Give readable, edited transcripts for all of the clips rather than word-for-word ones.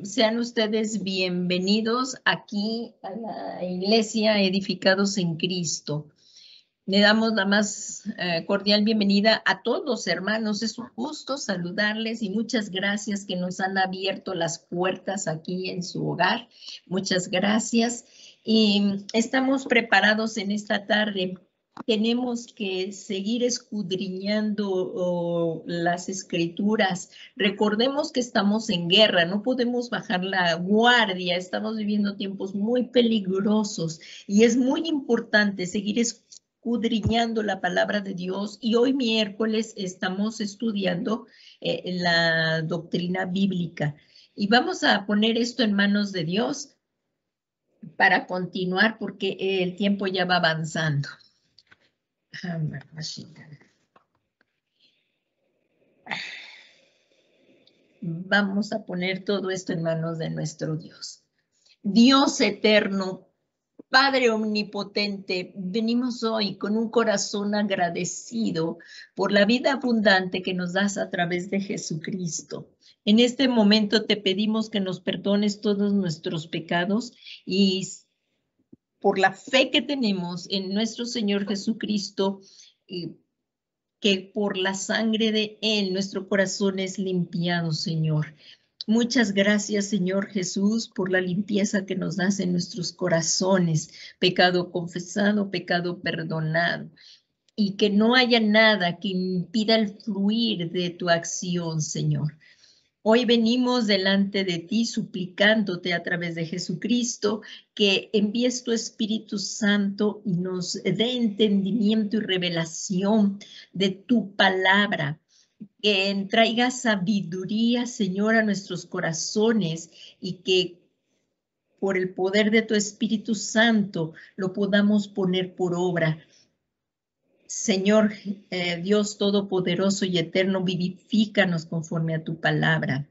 Sean ustedes bienvenidos aquí a la Iglesia Edificados en Cristo. Le damos la más cordial bienvenida a todos los hermanos. Es un gusto saludarles y muchas gracias que nos han abierto las puertas aquí en su hogar. Muchas gracias. Y estamos preparados en esta tarde. Tenemos que seguir escudriñando las escrituras. Recordemos que estamos en guerra, no podemos bajar la guardia, estamos viviendo tiempos muy peligrosos y es muy importante seguir escudriñando la palabra de Dios. Y hoy miércoles estamos estudiando la doctrina bíblica y vamos a poner esto en manos de Dios para continuar porque el tiempo ya va avanzando. Vamos a poner todo esto en manos de nuestro Dios. Dios eterno, Padre omnipotente, venimos hoy con un corazón agradecido por la vida abundante que nos das a través de Jesucristo. En este momento te pedimos que nos perdones todos nuestros pecados y por la fe que tenemos en nuestro Señor Jesucristo, que por la sangre de Él nuestro corazón es limpiado, Señor. Muchas gracias, Señor Jesús, por la limpieza que nos das en nuestros corazones, pecado confesado, pecado perdonado, y que no haya nada que impida el fluir de tu acción, Señor. Hoy venimos delante de ti suplicándote a través de Jesucristo que envíes tu Espíritu Santo y nos dé entendimiento y revelación de tu palabra, que traiga sabiduría, Señor, a nuestros corazones y que por el poder de tu Espíritu Santo lo podamos poner por obra. Señor, Dios Todopoderoso y Eterno, vivifícanos conforme a tu palabra.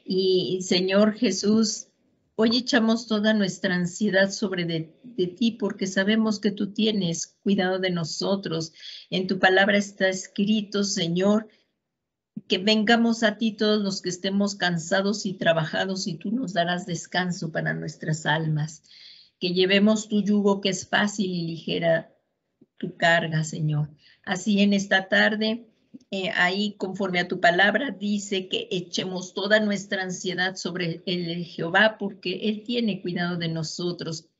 Y Señor Jesús, hoy echamos toda nuestra ansiedad sobre de ti porque sabemos que tú tienes cuidado de nosotros. En tu palabra está escrito, Señor, que vengamos a ti todos los que estemos cansados y trabajados y tú nos darás descanso para nuestras almas. Que llevemos tu yugo que es fácil y ligera tu carga, Señor. Así en esta tarde, ahí conforme a tu palabra, dice que echemos toda nuestra ansiedad sobre el Jehová porque Él tiene cuidado de nosotros.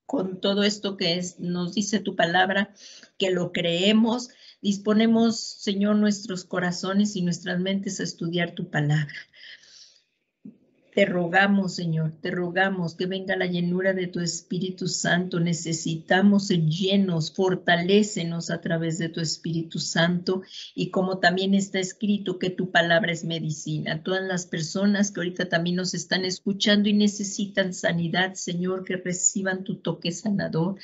Con todo esto que nos dice tu palabra, que lo creemos, disponemos, Señor, nuestros corazones y nuestras mentes a estudiar tu palabra. Te rogamos, Señor, te rogamos que venga la llenura de tu Espíritu Santo. Necesitamos ser llenos, fortalécenos a través de tu Espíritu Santo. Y como también está escrito que tu palabra es medicina. Todas las personas que ahorita también nos están escuchando y necesitan sanidad, Señor, que reciban tu toque sanador.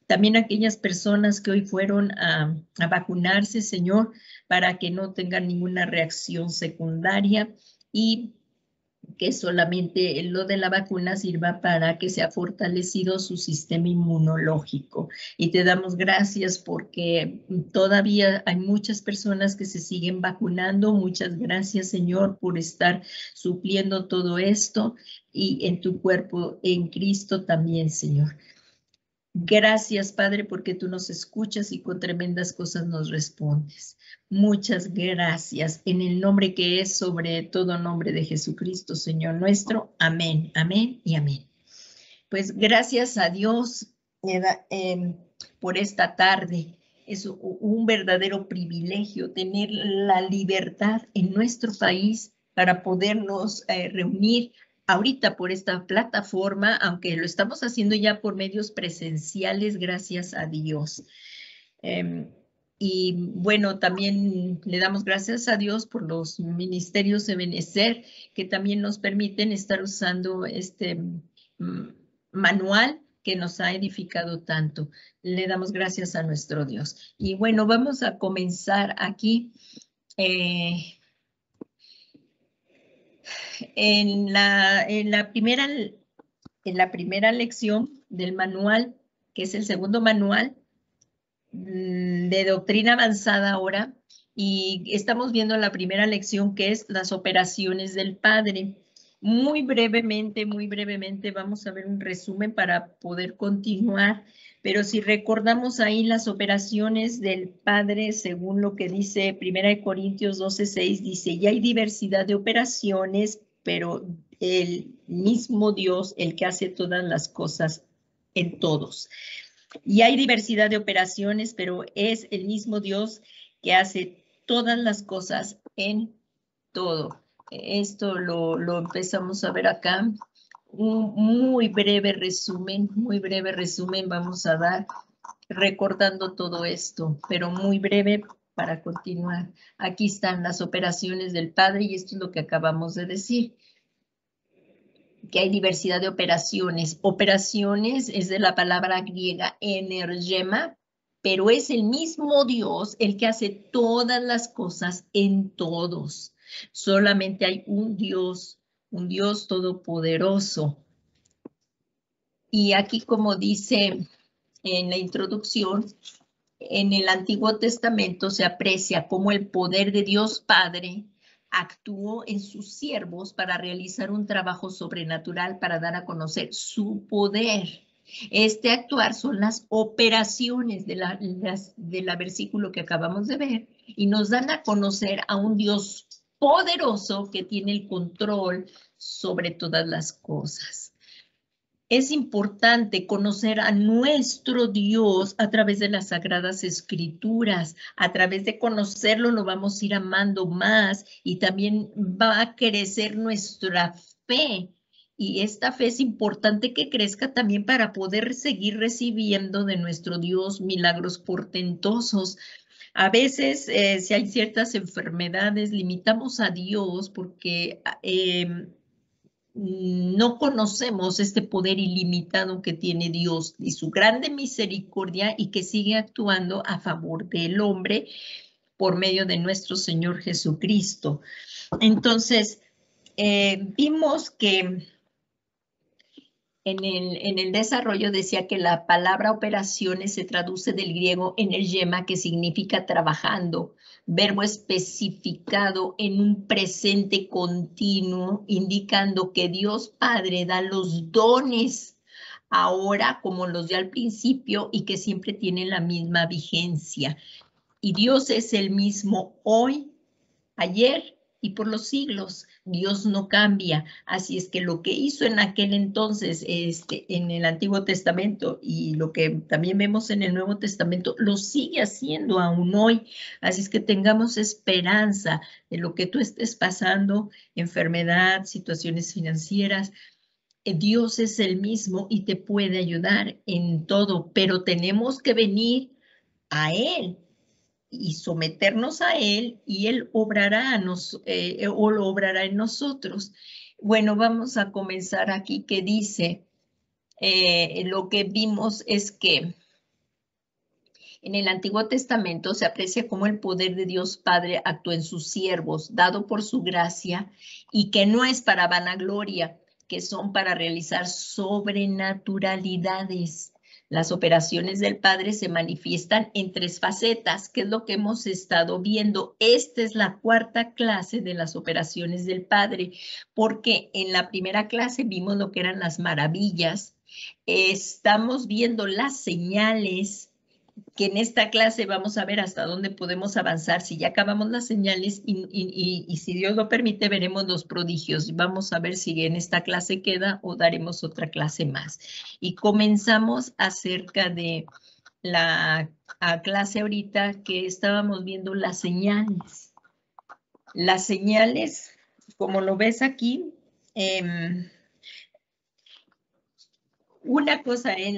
También aquellas personas que hoy fueron a vacunarse, Señor, para que no tengan ninguna reacción secundaria y que solamente lo de la vacuna sirva para que sea fortalecido su sistema inmunológico. Y te damos gracias porque todavía hay muchas personas que se siguen vacunando. Muchas gracias, Señor, por estar supliendo todo esto y en tu cuerpo, en Cristo también, Señor. Gracias, Padre, porque tú nos escuchas y con tremendas cosas nos respondes. Muchas gracias. En el nombre que es sobre todo nombre de Jesucristo, Señor nuestro. Amén, amén y amén. Pues gracias a Dios por esta tarde. Es un verdadero privilegio tener la libertad en nuestro país para podernos reunir ahorita por esta plataforma, aunque lo estamos haciendo ya por medios presenciales, gracias a Dios. Y bueno, también le damos gracias a Dios por los ministerios de Benecer que también nos permiten estar usando este manual que nos ha edificado tanto. Le damos gracias a nuestro Dios. Y bueno, vamos a comenzar aquí. En la primera lección del manual, que es el segundo manual de doctrina avanzada ahora, y estamos viendo la primera lección que es las operaciones del Padre. Muy brevemente vamos a ver un resumen para poder continuar, pero si recordamos ahí las operaciones del Padre, según lo que dice 1 Corintios 12:6, dice, ya hay diversidad de operaciones, pero el mismo Dios, el que hace todas las cosas en todos. Y hay diversidad de operaciones, pero es el mismo Dios que hace todas las cosas en todo. Esto lo empezamos a ver acá. Un muy breve resumen vamos a dar recordando todo esto, pero muy breve para continuar. Aquí están las operaciones del Padre y esto es lo que acabamos de decir, que hay diversidad de operaciones. Operaciones es de la palabra griega energema, pero es el mismo Dios el que hace todas las cosas en todos. Solamente hay un Dios todopoderoso. Y aquí, como dice en la introducción, en el Antiguo Testamento se aprecia cómo el poder de Dios Padre actuó en sus siervos para realizar un trabajo sobrenatural para dar a conocer su poder. Este actuar son las operaciones de la versículo que acabamos de ver y nos dan a conocer a un Dios poderoso que tiene el control sobre todas las cosas. Es importante conocer a nuestro Dios a través de las Sagradas Escrituras. A través de conocerlo lo vamos a ir amando más y también va a crecer nuestra fe. Y esta fe es importante que crezca también para poder seguir recibiendo de nuestro Dios milagros portentosos. A veces, si hay ciertas enfermedades, limitamos a Dios porque no conocemos este poder ilimitado que tiene Dios y su grande misericordia y que sigue actuando a favor del hombre por medio de nuestro Señor Jesucristo. Entonces, vimos que en el desarrollo decía que la palabra operaciones se traduce del griego energema, que significa trabajando, verbo especificado en un presente continuo, indicando que Dios Padre da los dones ahora como los dio al principio y que siempre tienen la misma vigencia. Y Dios es el mismo hoy, ayer y por los siglos. Dios no cambia. Así es que lo que hizo en aquel entonces, en el Antiguo Testamento y lo que también vemos en el Nuevo Testamento, lo sigue haciendo aún hoy. Así es que tengamos esperanza de lo que tú estés pasando, enfermedad, situaciones financieras. Dios es el mismo y te puede ayudar en todo, pero tenemos que venir a Él y someternos a Él y Él obrará, o lo obrará en nosotros. Bueno, vamos a comenzar aquí que dice, lo que vimos es que en el Antiguo Testamento se aprecia cómo el poder de Dios Padre actúa en sus siervos, dado por su gracia, y que no es para vanagloria, que son para realizar sobrenaturalidades. Las operaciones del Padre se manifiestan en tres facetas, que es lo que hemos estado viendo. Esta es la cuarta clase de las operaciones del Padre, porque en la primera clase vimos lo que eran las maravillas. Estamos viendo las señales, que en esta clase vamos a ver hasta dónde podemos avanzar. Si ya acabamos las señales y si Dios lo permite, veremos los prodigios. Vamos a ver si en esta clase queda o daremos otra clase más. Y comenzamos acerca de la clase ahorita que estábamos viendo las señales. Las señales, como lo ves aquí, una cosa, en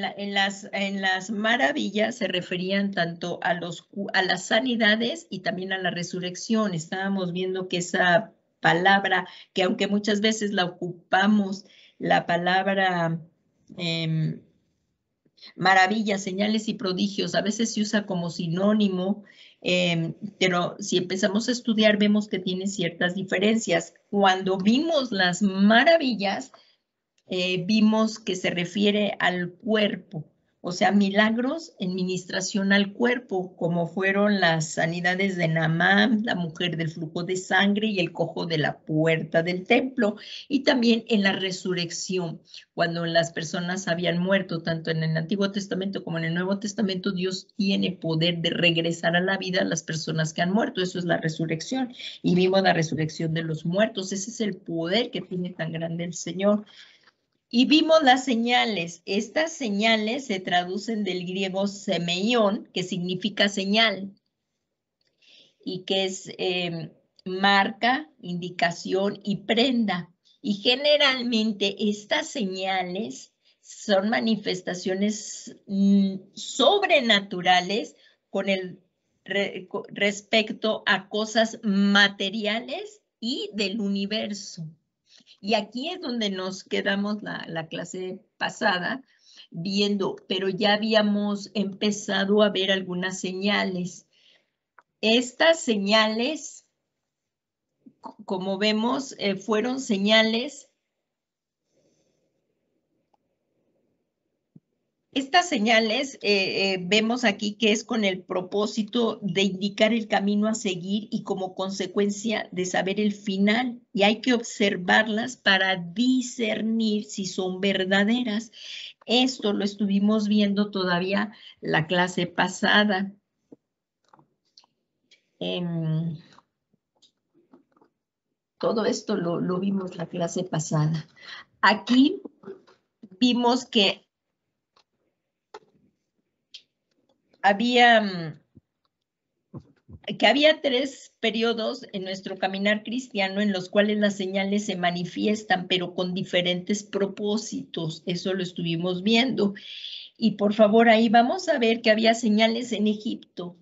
las maravillas se referían tanto a las sanidades y también a la resurrección. Estábamos viendo que esa palabra, que aunque muchas veces la ocupamos, la palabra maravillas, señales y prodigios, a veces se usa como sinónimo, pero si empezamos a estudiar vemos que tiene ciertas diferencias. Cuando vimos las maravillas, vimos que se refiere al cuerpo, O sea, milagros en ministración al cuerpo, como fueron las sanidades de Naamán, la mujer del flujo de sangre y el cojo de la puerta del templo, y también en la resurrección, cuando las personas habían muerto, tanto en el Antiguo Testamento como en el Nuevo Testamento, Dios tiene poder de regresar a la vida a las personas que han muerto. Eso es la resurrección. Y vimos la resurrección de los muertos. Ese es el poder que tiene tan grande el Señor. Y vimos las señales. Estas señales se traducen del griego semeión, que significa señal, y que es marca, indicación y prenda. Y generalmente estas señales son manifestaciones sobrenaturales con el respecto a cosas materiales y del universo. Y aquí es donde nos quedamos la clase pasada viendo, pero ya habíamos empezado a ver algunas señales. Estas señales, como vemos, fueron señales. Estas señales vemos aquí que es con el propósito de indicar el camino a seguir y como consecuencia de saber el final. Y hay que observarlas para discernir si son verdaderas. Esto lo estuvimos viendo todavía la clase pasada. Todo esto lo vimos la clase pasada. Aquí vimos que había 3 periodos en nuestro caminar cristiano en los cuales las señales se manifiestan, pero con diferentes propósitos. Eso lo estuvimos viendo. Y por favor, ahí vamos a ver que había señales en Egipto.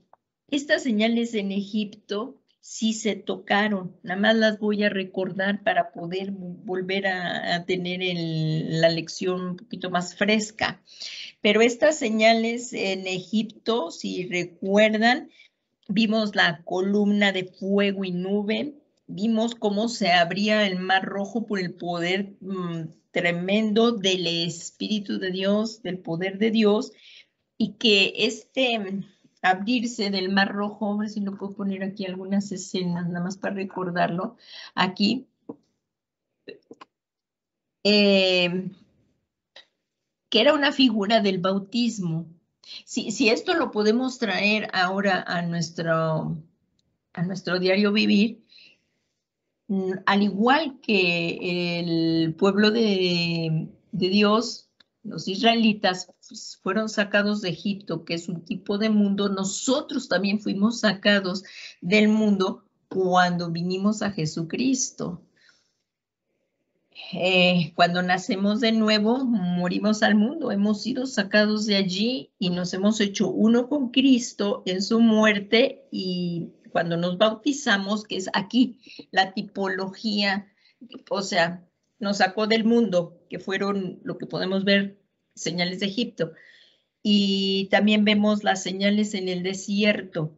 Estas señales en Egipto sí se tocaron. Nada más las voy a recordar para poder volver a tener la lección un poquito más fresca. Pero estas señales en Egipto, si recuerdan, vimos la columna de fuego y nube, vimos cómo se abría el mar rojo por el poder tremendo del Espíritu de Dios, del poder de Dios, y que abrirse del mar rojo, a ver si lo puedo poner aquí algunas escenas, nada más para recordarlo, aquí, que era una figura del bautismo. Si esto lo podemos traer ahora a nuestro diario vivir, al igual que el pueblo de Dios, los israelitas fueron sacados de Egipto, que es un tipo de mundo, nosotros también fuimos sacados del mundo cuando vinimos a Jesucristo. Cuando nacemos de nuevo, morimos al mundo, hemos sido sacados de allí y nos hemos hecho uno con Cristo en su muerte, y cuando nos bautizamos, que es aquí la tipología, o sea, nos sacó del mundo, que fueron lo que podemos ver, señales de Egipto, y también vemos las señales en el desierto,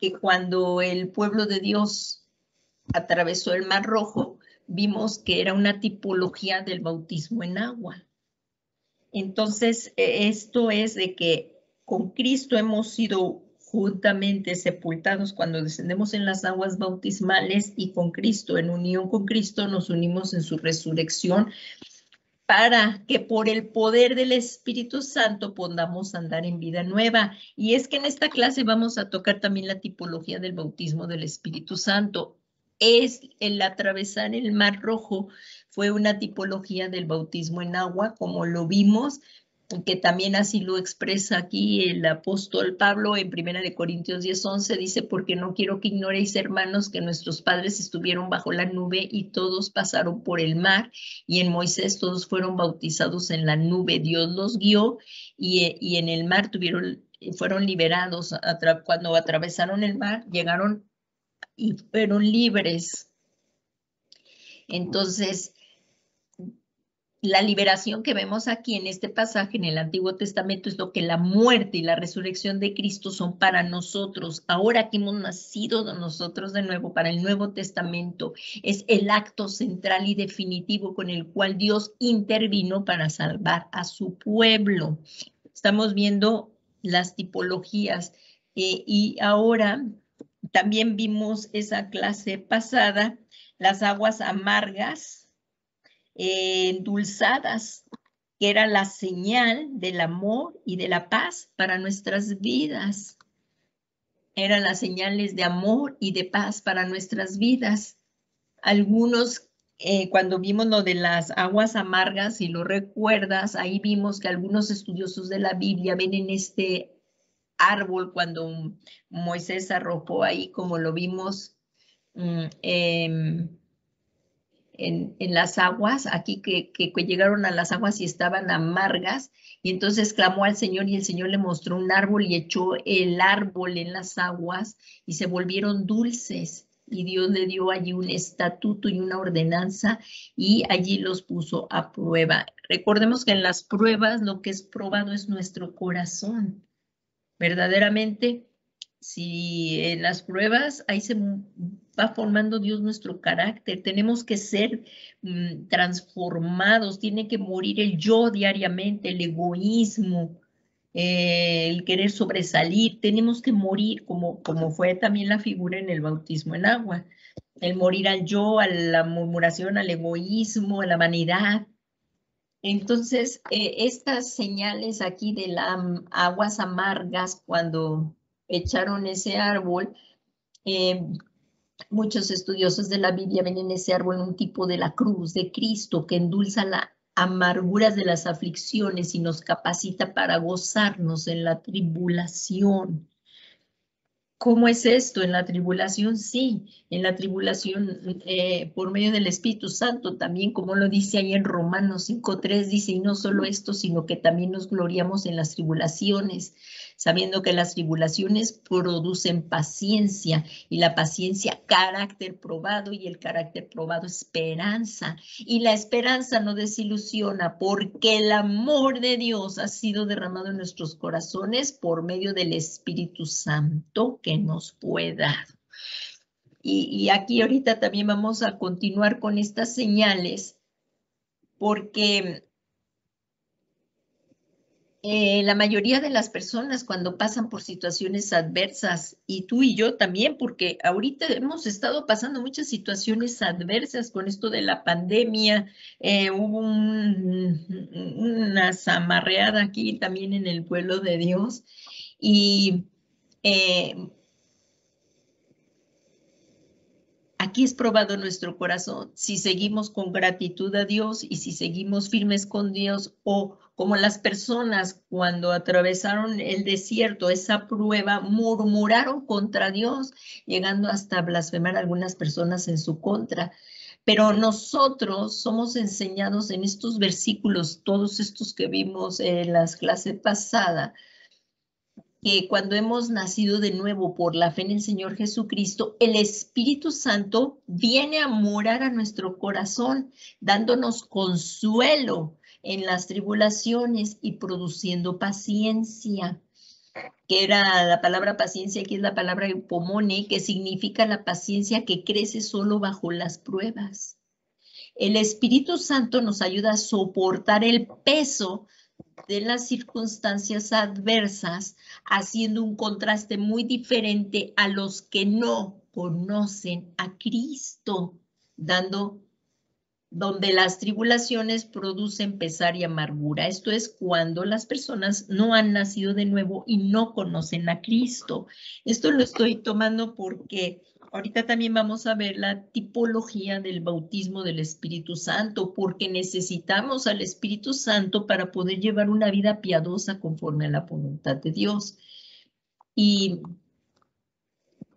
que cuando el pueblo de Dios atravesó el Mar Rojo, vimos que era una tipología del bautismo en agua. Entonces, esto es de que con Cristo hemos sido juntamente sepultados cuando descendemos en las aguas bautismales, y con Cristo, en unión con Cristo, nos unimos en su resurrección para que por el poder del Espíritu Santo podamos andar en vida nueva. Y es que en esta clase vamos a tocar también la tipología del bautismo del Espíritu Santo. Es el atravesar el Mar Rojo, fue una tipología del bautismo en agua, como lo vimos, que también así lo expresa aquí el apóstol Pablo en 1 Corintios 10:11, dice: porque no quiero que ignoréis, hermanos, que nuestros padres estuvieron bajo la nube y todos pasaron por el mar, y en Moisés todos fueron bautizados en la nube, Dios los guió, y en el mar fueron liberados. Cuando atravesaron el mar, llegaron y fueron libres. Entonces, la liberación que vemos aquí en este pasaje en el Antiguo Testamento es lo que la muerte y la resurrección de Cristo son para nosotros. Ahora que hemos nacido de nosotros de nuevo para el Nuevo Testamento, es el acto central y definitivo con el cual Dios intervino para salvar a su pueblo. Estamos viendo las tipologías y ahora también vimos esa clase pasada, las aguas amargas, endulzadas, que era la señal del amor y de la paz para nuestras vidas. Eran las señales de amor y de paz para nuestras vidas. Algunos, cuando vimos lo de las aguas amargas, si lo recuerdas, ahí vimos que algunos estudiosos de la Biblia ven en este árbol cuando Moisés arrojó ahí, como lo vimos en las aguas, aquí que llegaron a las aguas y estaban amargas, y entonces clamó al Señor y el Señor le mostró un árbol y echó el árbol en las aguas y se volvieron dulces. Y Dios le dio allí un estatuto y una ordenanza y allí los puso a prueba. Recordemos que en las pruebas lo que es probado es nuestro corazón. Verdaderamente, si en las pruebas ahí se va formando Dios nuestro carácter, tenemos que ser transformados, tiene que morir el yo diariamente, el egoísmo, el querer sobresalir, tenemos que morir como fue también la figura en el bautismo en agua, el morir al yo, a la murmuración, al egoísmo, a la vanidad. Entonces, estas señales aquí de las aguas amargas, cuando echaron ese árbol, muchos estudiosos de la Biblia ven en ese árbol un tipo de la cruz de Cristo que endulza las amarguras de las aflicciones y nos capacita para gozarnos en la tribulación. ¿Cómo es esto? En la tribulación, sí, en la tribulación por medio del Espíritu Santo, también como lo dice ahí en Romanos 5:3, dice, y no solo esto, sino que también nos gloriamos en las tribulaciones, sabiendo que las tribulaciones producen paciencia, y la paciencia carácter probado, y el carácter probado esperanza, y la esperanza no desilusiona, porque el amor de Dios ha sido derramado en nuestros corazones por medio del Espíritu Santo que nos fue dado. Y aquí ahorita también vamos a continuar con estas señales, porque la mayoría de las personas cuando pasan por situaciones adversas, y tú y yo también, porque ahorita hemos estado pasando muchas situaciones adversas con esto de la pandemia, hubo una zamarreada aquí también en el pueblo de Dios, y aquí es probado nuestro corazón, si seguimos con gratitud a Dios y si seguimos firmes con Dios, o como las personas cuando atravesaron el desierto, esa prueba, murmuraron contra Dios, llegando hasta blasfemar a algunas personas en su contra. Pero nosotros somos enseñados en estos versículos, todos estos que vimos en las clases pasadas, que cuando hemos nacido de nuevo por la fe en el Señor Jesucristo, el Espíritu Santo viene a morar a nuestro corazón, dándonos consuelo en las tribulaciones y produciendo paciencia, que era la palabra paciencia, aquí es la palabra eupomone, que significa la paciencia que crece solo bajo las pruebas. El Espíritu Santo nos ayuda a soportar el peso de las circunstancias adversas, haciendo un contraste muy diferente a los que no conocen a Cristo, donde las tribulaciones producen pesar y amargura. Esto es cuando las personas no han nacido de nuevo y no conocen a Cristo. Esto lo estoy tomando porque ahorita también vamos a ver la tipología del bautismo del Espíritu Santo, porque necesitamos al Espíritu Santo para poder llevar una vida piadosa conforme a la voluntad de Dios. Y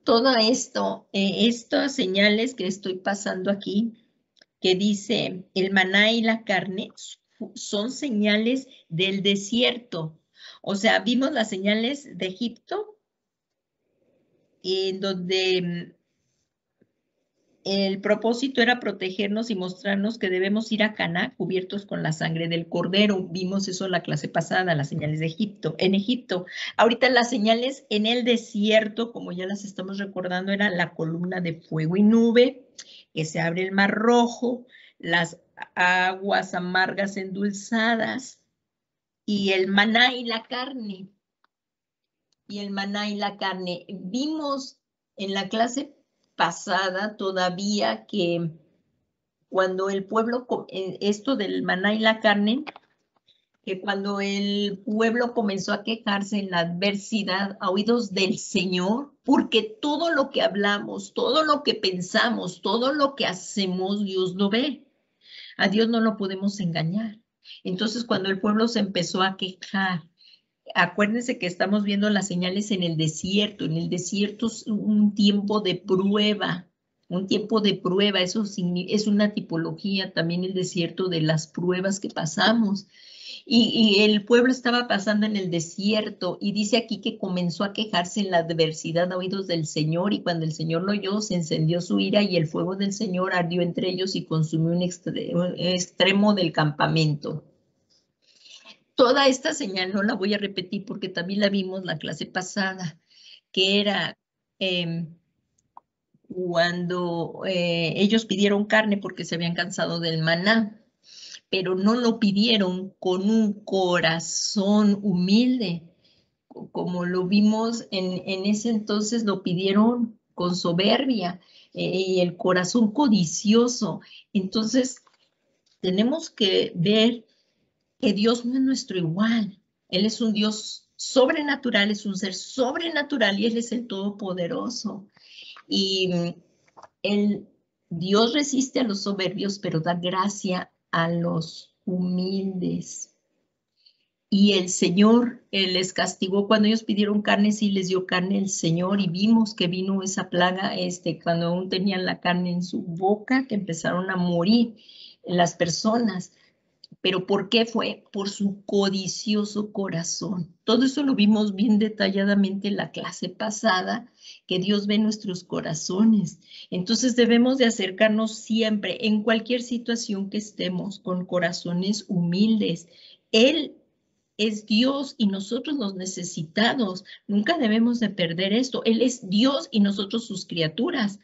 todo esto, estas señales que estoy pasando aquí, que dice el maná y la carne, son señales del desierto. O sea, vimos las señales de Egipto, en donde el propósito era protegernos y mostrarnos que debemos ir a Canaán cubiertos con la sangre del cordero. Vimos eso en la clase pasada, las señales de Egipto, en Egipto. Ahorita las señales en el desierto, como ya las estamos recordando, era la columna de fuego y nube, que se abre el mar rojo, las aguas amargas endulzadas y el maná y la carne. Y el maná y la carne. Vimos en la clase pasada todavía que cuando el pueblo, esto del maná y la carne, que cuando el pueblo comenzó a quejarse en la adversidad a oídos del Señor, porque todo lo que hablamos, todo lo que pensamos, todo lo que hacemos, Dios lo ve. A Dios no lo podemos engañar. Entonces, cuando el pueblo se empezó a quejar, acuérdense que estamos viendo las señales en el desierto. En el desierto es un tiempo de prueba, un tiempo de prueba. Eso es una tipología también el desierto de las pruebas que pasamos. Y el pueblo estaba pasando en el desierto y dice aquí que comenzó a quejarse en la adversidad a oídos del Señor y cuando el Señor lo oyó se encendió su ira y el fuego del Señor ardió entre ellos y consumió un extremo del campamento. Toda esta señal no la voy a repetir porque también la vimos la clase pasada, que era cuando ellos pidieron carne porque se habían cansado del maná, pero no lo pidieron con un corazón humilde, como lo vimos en ese entonces, lo pidieron con soberbia y el corazón codicioso. Entonces, tenemos que ver que Dios no es nuestro igual. Él es un Dios sobrenatural, es un ser sobrenatural y Él es el Todopoderoso. Y Dios resiste a los soberbios, pero da gracia a los humildes. Y el Señor les castigó cuando ellos pidieron carne, sí les dio carne el Señor y vimos que vino esa plaga cuando aún tenían la carne en su boca, que empezaron a morir las personas. ¿Pero por qué fue? Por su codicioso corazón. Todo eso lo vimos bien detalladamente en la clase pasada, que Dios ve nuestros corazones. Entonces debemos de acercarnos siempre, en cualquier situación que estemos, con corazones humildes. Él es Dios y nosotros los necesitados. Nunca debemos de perder esto. Él es Dios y nosotros sus criaturas.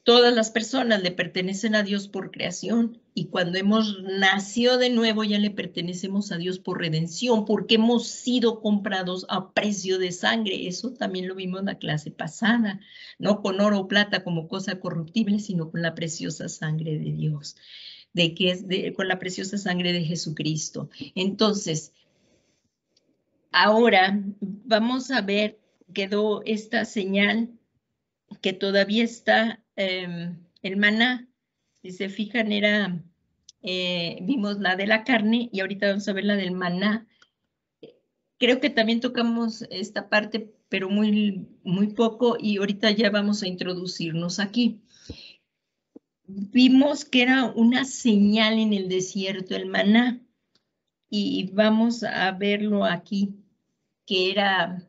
Todas las personas le pertenecen a Dios por creación y cuando hemos nacido de nuevo ya le pertenecemos a Dios por redención, porque hemos sido comprados a precio de sangre. Eso también lo vimos en la clase pasada, no con oro o plata como cosa corruptible, sino con la preciosa sangre de Dios, con la preciosa sangre de Jesucristo. Entonces, ahora vamos a ver, quedó esta señal que todavía está el maná. Si se fijan, vimos la de la carne y ahorita vamos a ver la del maná. Creo que también tocamos esta parte, pero muy, muy poco y ahorita ya vamos a introducirnos aquí. Vimos que era una señal en el desierto, el maná, y vamos a verlo aquí, que era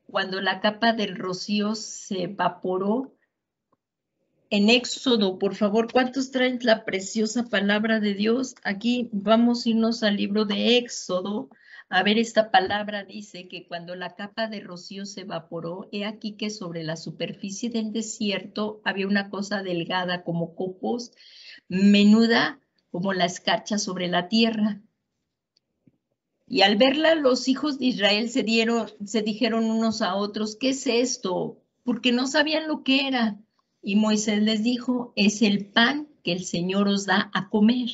cuando la capa del rocío se evaporó. En Éxodo, por favor, ¿cuántos traen la preciosa palabra de Dios? Aquí vamos a irnos al libro de Éxodo. A ver, esta palabra dice que cuando la capa de rocío se evaporó, he aquí que sobre la superficie del desierto había una cosa delgada como copos, menuda como la escarcha sobre la tierra. Y al verla, los hijos de Israel se dijeron unos a otros, ¿qué es esto? Porque no sabían lo que era. Y Moisés les dijo, es el pan que el Señor os da a comer.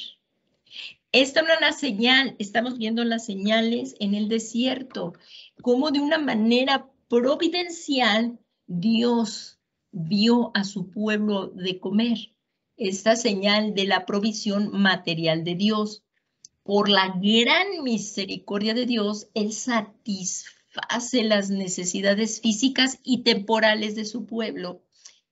Esta era una señal, estamos viendo las señales en el desierto, como de una manera providencial Dios vio a su pueblo de comer. Esta señal de la provisión material de Dios. Por la gran misericordia de Dios, Él satisface las necesidades físicas y temporales de su pueblo,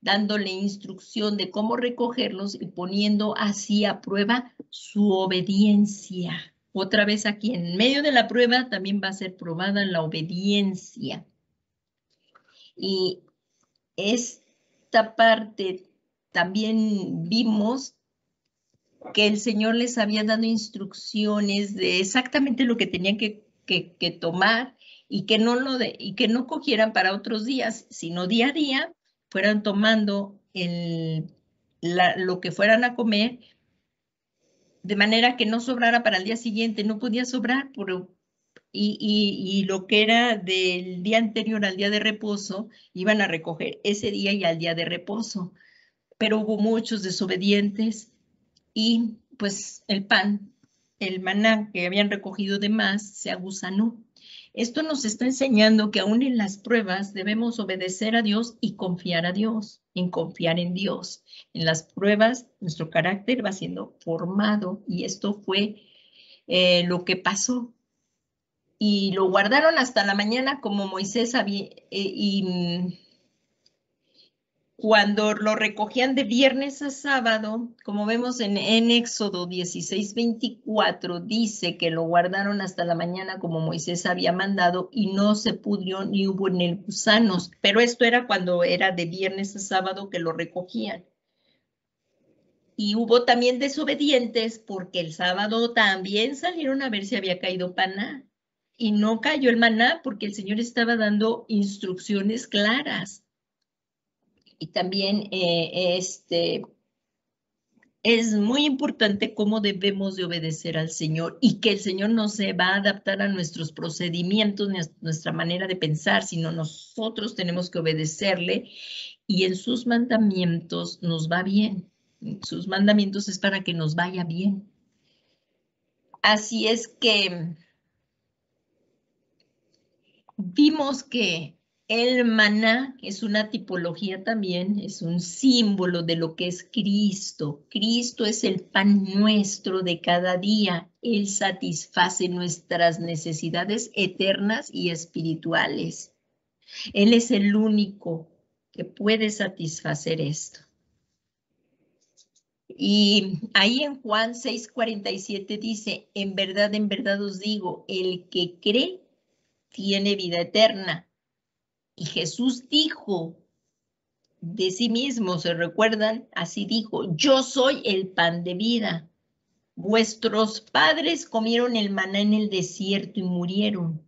dándole instrucción de cómo recogerlos y poniendo así a prueba su obediencia. Otra vez aquí, en medio de la prueba, también va a ser probada la obediencia. Y esta parte también vimos que el Señor les había dado instrucciones de exactamente lo que tenían que tomar y que no cogieran para otros días, sino día a día fueran tomando lo que fueran a comer, de manera que no sobrara para el día siguiente. No podía sobrar, y lo que era del día anterior al día de reposo, iban a recoger ese día y al día de reposo. Pero hubo muchos desobedientes y pues el pan, el maná que habían recogido de más, se agusanó. Esto nos está enseñando que aún en las pruebas debemos obedecer a Dios y confiar a Dios, en confiar en Dios. En las pruebas nuestro carácter va siendo formado y esto fue lo que pasó. Y lo guardaron hasta la mañana como Moisés había, cuando lo recogían de viernes a sábado, como vemos en Éxodo 16:24, dice que lo guardaron hasta la mañana como Moisés había mandado y no se pudrió ni hubo en él gusanos. Pero esto era cuando era de viernes a sábado que lo recogían. Y hubo también desobedientes porque el sábado también salieron a ver si había caído maná. Y no cayó el maná porque el Señor estaba dando instrucciones claras. Y también es muy importante cómo debemos de obedecer al Señor y que el Señor no se va a adaptar a nuestros procedimientos ni a nuestra manera de pensar, sino nosotros tenemos que obedecerle y en sus mandamientos nos va bien. Sus mandamientos es para que nos vaya bien. Así es que vimos que el maná es una tipología también, es un símbolo de lo que es Cristo. Cristo es el pan nuestro de cada día. Él satisface nuestras necesidades eternas y espirituales. Él es el único que puede satisfacer esto. Y ahí en Juan 6:47 dice, en verdad os digo, el que cree tiene vida eterna. Y Jesús dijo de sí mismo, ¿se recuerdan? Así dijo, yo soy el pan de vida. Vuestros padres comieron el maná en el desierto y murieron.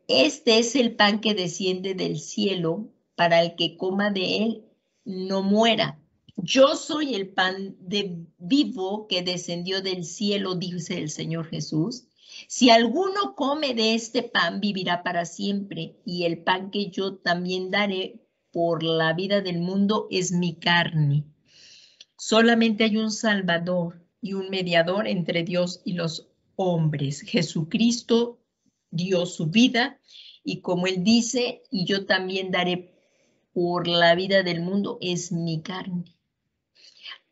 Este es el pan que desciende del cielo, para el que coma de él no muera. Yo soy el pan de vivo que descendió del cielo, dice el Señor Jesús. Si alguno come de este pan, vivirá para siempre, y el pan que yo también daré por la vida del mundo es mi carne. Solamente hay un Salvador y un mediador entre Dios y los hombres. Jesucristo dio su vida y como Él dice, y yo también daré por la vida del mundo, es mi carne.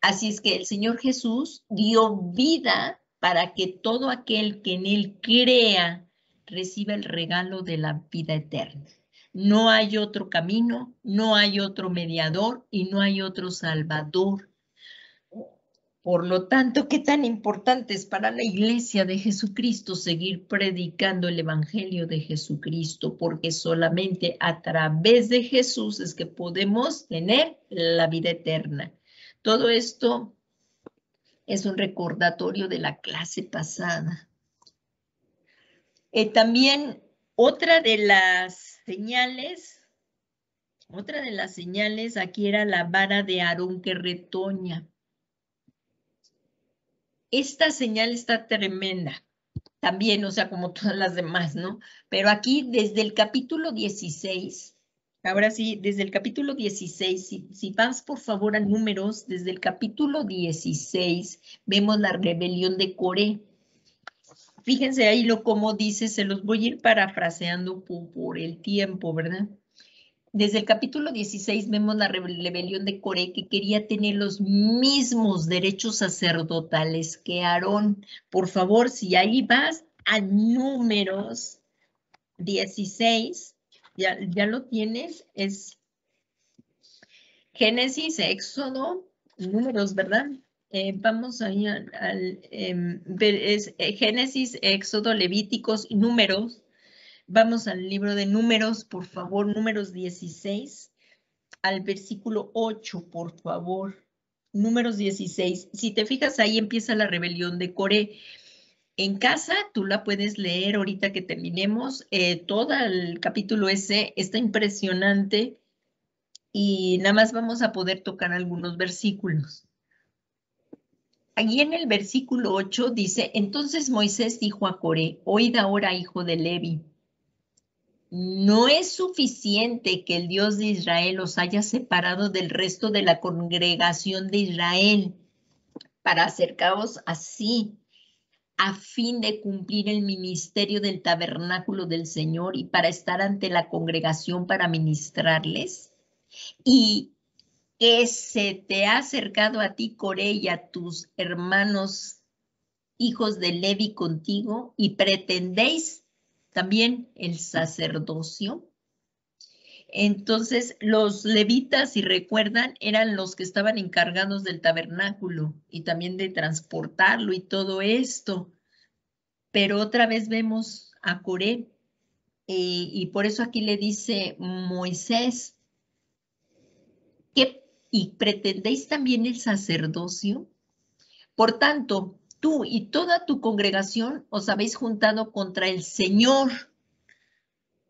Así es que el Señor Jesús dio vida para que todo aquel que en Él crea reciba el regalo de la vida eterna. No hay otro camino, no hay otro mediador y no hay otro salvador. Por lo tanto, ¿qué tan importante es para la Iglesia de Jesucristo seguir predicando el Evangelio de Jesucristo? Porque solamente a través de Jesús es que podemos tener la vida eterna. Todo esto es un recordatorio de la clase pasada. También otra de las señales aquí era la vara de Aarón que retoña. Esta señal está tremenda, también, o sea, como todas las demás, ¿no? Pero aquí, desde el capítulo 16, ahora sí, desde el capítulo 16, si vas por favor a Números, desde el capítulo 16, vemos la rebelión de Coré. Fíjense ahí como dice, se los voy a ir parafraseando por el tiempo, ¿verdad? Desde el capítulo 16 vemos la rebelión de Coré, que quería tener los mismos derechos sacerdotales que Aarón. Por favor, si ahí vas a Números 16, ya lo tienes, es Génesis, Éxodo, Números, ¿verdad? Vamos ahí Génesis, Éxodo, Levíticos y Números. Vamos al libro de Números, por favor, Números 16. al versículo 8, por favor. Números 16. Si te fijas, ahí empieza la rebelión de Coré. En casa, tú la puedes leer ahorita que terminemos. Todo el capítulo ese está impresionante y nada más vamos a poder tocar algunos versículos. Allí en el versículo 8 dice, entonces Moisés dijo a Coré, oíd ahora, hijo de Levi, no es suficiente que el Dios de Israel os haya separado del resto de la congregación de Israel para acercaros así, a fin de cumplir el ministerio del tabernáculo del Señor y para estar ante la congregación para ministrarles. Y que se te ha acercado a ti, Coré, y a tus hermanos hijos de Levi contigo, y pretendéis también el sacerdocio. Entonces, los levitas, si recuerdan, eran los que estaban encargados del tabernáculo y también de transportarlo y todo esto. Pero otra vez vemos a Coré, y por eso aquí le dice Moisés, ¿y pretendéis también el sacerdocio? Por tanto, tú y toda tu congregación os habéis juntado contra el Señor.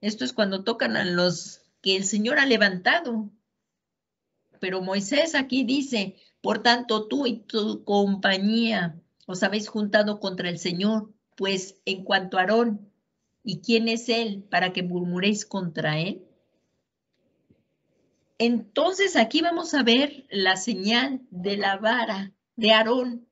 Esto es cuando tocan a los que el Señor ha levantado. Pero Moisés aquí dice, por tanto, tú y tu compañía os habéis juntado contra el Señor, pues en cuanto a Aarón, ¿y quién es él para que murmuréis contra él? Entonces aquí vamos a ver la señal de la vara de Aarón,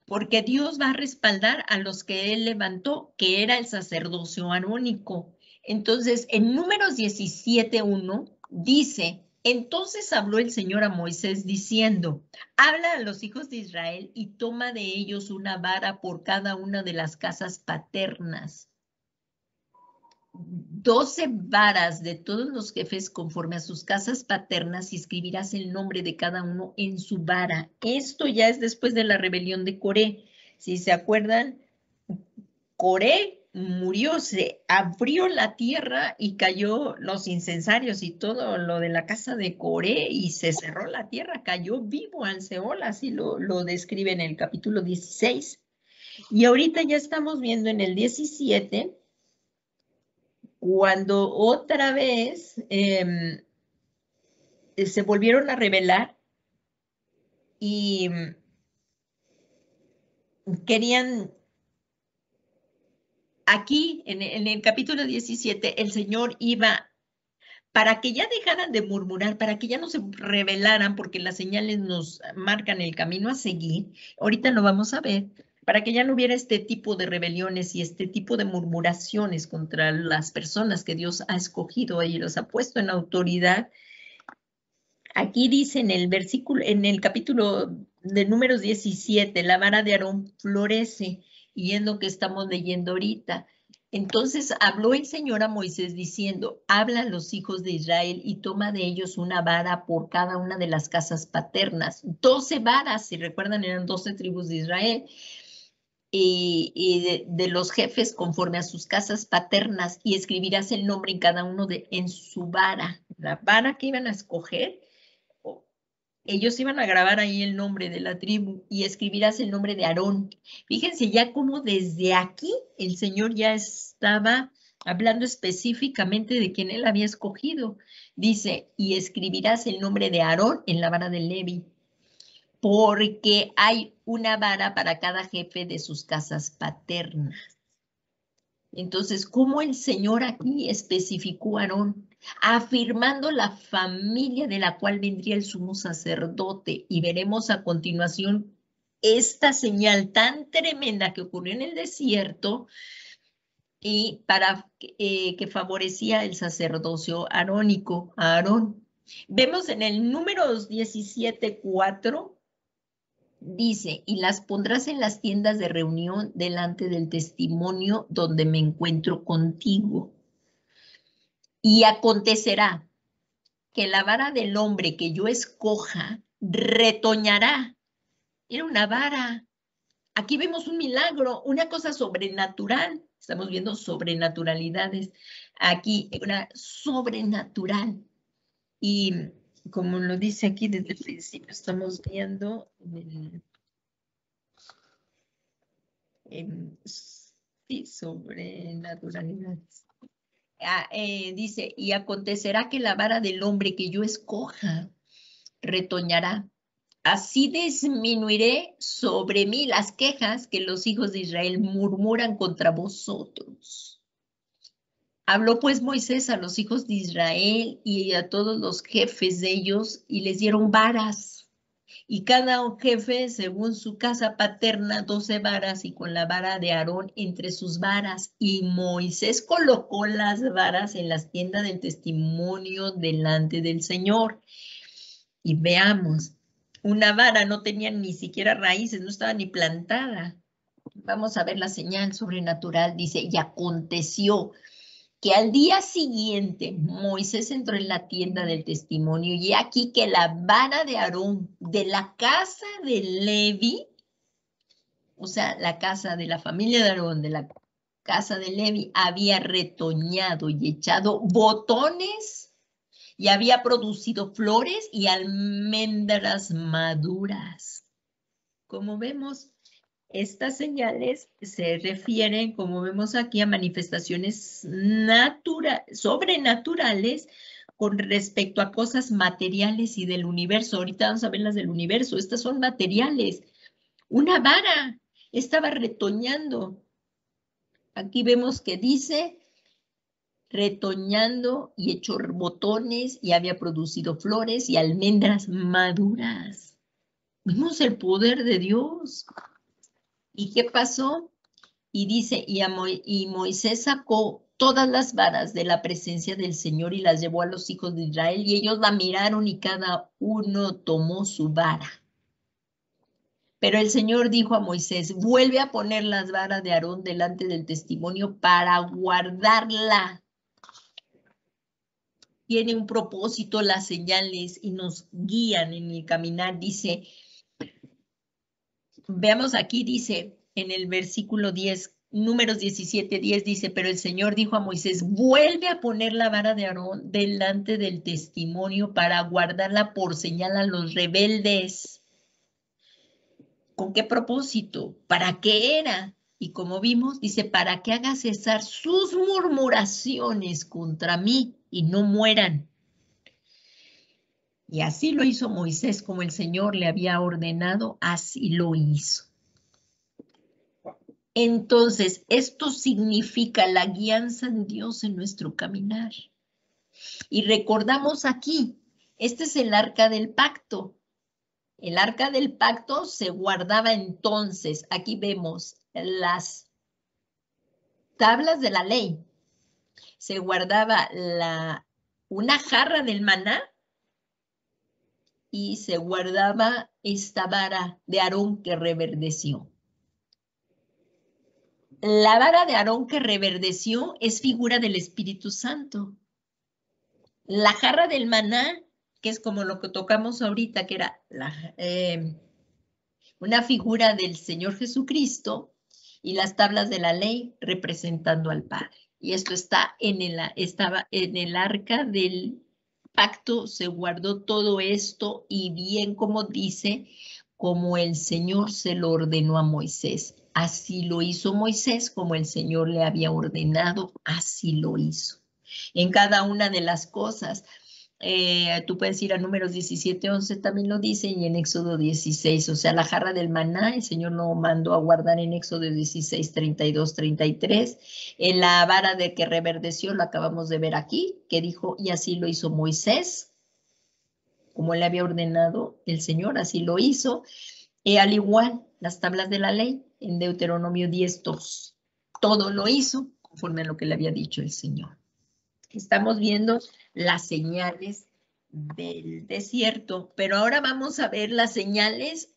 porque Dios va a respaldar a los que él levantó, que era el sacerdocio arónico. Entonces, en Números 17:1 dice, entonces habló el Señor a Moisés diciendo, habla a los hijos de Israel y toma de ellos una vara por cada una de las casas paternas. 12 varas de todos los jefes conforme a sus casas paternas y escribirás el nombre de cada uno en su vara. Esto ya es después de la rebelión de Coré. Si se acuerdan, Coré murió, se abrió la tierra y cayó los incensarios y todo lo de la casa de Coré y se cerró la tierra, cayó vivo al Seol, así lo describe en el capítulo 16. Y ahorita ya estamos viendo en el 17 cuando otra vez se volvieron a rebelar y querían, aquí en el capítulo 17, el Señor iba, para que ya dejaran de murmurar, para que ya no se rebelaran, porque las señales nos marcan el camino a seguir, ahorita lo vamos a ver, para que ya no hubiera este tipo de rebeliones y este tipo de murmuraciones contra las personas que Dios ha escogido y los ha puesto en autoridad. Aquí dice en el versículo, en el capítulo de Números 17, la vara de Aarón florece, y es lo que estamos leyendo ahorita. Entonces habló el Señor a Moisés diciendo, habla a los hijos de Israel y toma de ellos una vara por cada una de las casas paternas. 12 varas, si recuerdan, eran 12 tribus de Israel. Y de los jefes conforme a sus casas paternas, y escribirás el nombre en cada uno en su vara. La vara que iban a escoger, ellos iban a grabar ahí el nombre de la tribu y escribirás el nombre de Aarón. Fíjense ya cómo desde aquí el Señor ya estaba hablando específicamente de quien él había escogido. Dice, y escribirás el nombre de Aarón en la vara de Levi, porque hay una vara para cada jefe de sus casas paternas. Entonces, ¿cómo el Señor aquí especificó a Aarón? Afirmando la familia de la cual vendría el sumo sacerdote. Y veremos a continuación esta señal tan tremenda que ocurrió en el desierto y para que favorecía el sacerdocio arónico a Aarón. Vemos en el Números 17:4, dice, y las pondrás en las tiendas de reunión delante del testimonio donde me encuentro contigo. Y acontecerá que la vara del hombre que yo escoja retoñará. Era una vara. Aquí vemos un milagro, una cosa sobrenatural. Estamos viendo sobrenaturalidades. Aquí, una sobrenatural. Y como lo dice aquí desde el principio, estamos viendo sí, sobrenaturalidades. Dice, y acontecerá que la vara del hombre que yo escoja retoñará. Así disminuiré sobre mí las quejas que los hijos de Israel murmuran contra vosotros. Habló pues Moisés a los hijos de Israel y a todos los jefes de ellos y les dieron varas. Y cada jefe, según su casa paterna, 12 varas y con la vara de Aarón entre sus varas. Y Moisés colocó las varas en las tiendas del testimonio delante del Señor. Y veamos, una vara no tenía ni siquiera raíces, no estaba ni plantada. Vamos a ver la señal sobrenatural. Dice, y aconteció que al día siguiente Moisés entró en la tienda del testimonio y aquí que la vara de Aarón de la casa de Levi, o sea, la casa de la familia de Aarón, de la casa de Levi, había retoñado y echado botones y había producido flores y almendras maduras. Como vemos, estas señales se refieren, como vemos aquí, a manifestaciones sobrenaturales con respecto a cosas materiales y del universo. Ahorita vamos a ver las del universo. Estas son materiales. Una vara estaba retoñando. Aquí vemos que dice retoñando y hecho botones y había producido flores y almendras maduras. Vemos el poder de Dios. ¿Y qué pasó? Y dice, y Moisés sacó todas las varas de la presencia del Señor y las llevó a los hijos de Israel y ellos la miraron y cada uno tomó su vara. Pero el Señor dijo a Moisés, vuelve a poner las varas de Aarón delante del testimonio para guardarla. Tiene un propósito las señales y nos guían en el caminar. Dice, veamos aquí, dice en el versículo 10, Números 17:10 dice, pero el Señor dijo a Moisés, vuelve a poner la vara de Aarón delante del testimonio para guardarla por señal a los rebeldes. ¿Con qué propósito? ¿Para qué era? Y como vimos, dice, para que haga cesar sus murmuraciones contra mí y no mueran. Y así lo hizo Moisés, como el Señor le había ordenado, así lo hizo. Entonces, esto significa la guianza de Dios en nuestro caminar. Y recordamos aquí, este es el arca del pacto. El arca del pacto se guardaba entonces, aquí vemos las tablas de la ley. Se guardaba una jarra del maná y se guardaba esta vara de Aarón que reverdeció. La vara de Aarón que reverdeció es figura del Espíritu Santo. La jarra del maná, que es como lo que tocamos ahorita, que era una figura del Señor Jesucristo, y las tablas de la ley representando al Padre. Y esto estaba en el arca del pacto, se guardó todo esto, y bien como dice, como el Señor se lo ordenó a Moisés. Así lo hizo Moisés, como el Señor le había ordenado, así lo hizo. En cada una de las cosas, tú puedes ir a Números 17:11, también lo dice, y en Éxodo 16, o sea, la jarra del maná, el Señor lo mandó a guardar en Éxodo 16, 32, 33. La vara de que reverdeció, lo acabamos de ver aquí, que dijo, y así lo hizo Moisés, como le había ordenado el Señor, así lo hizo. Al igual, las tablas de la ley, en Deuteronomio 10:2, todo lo hizo conforme a lo que le había dicho el Señor. Estamos viendo las señales del desierto, pero ahora vamos a ver las señales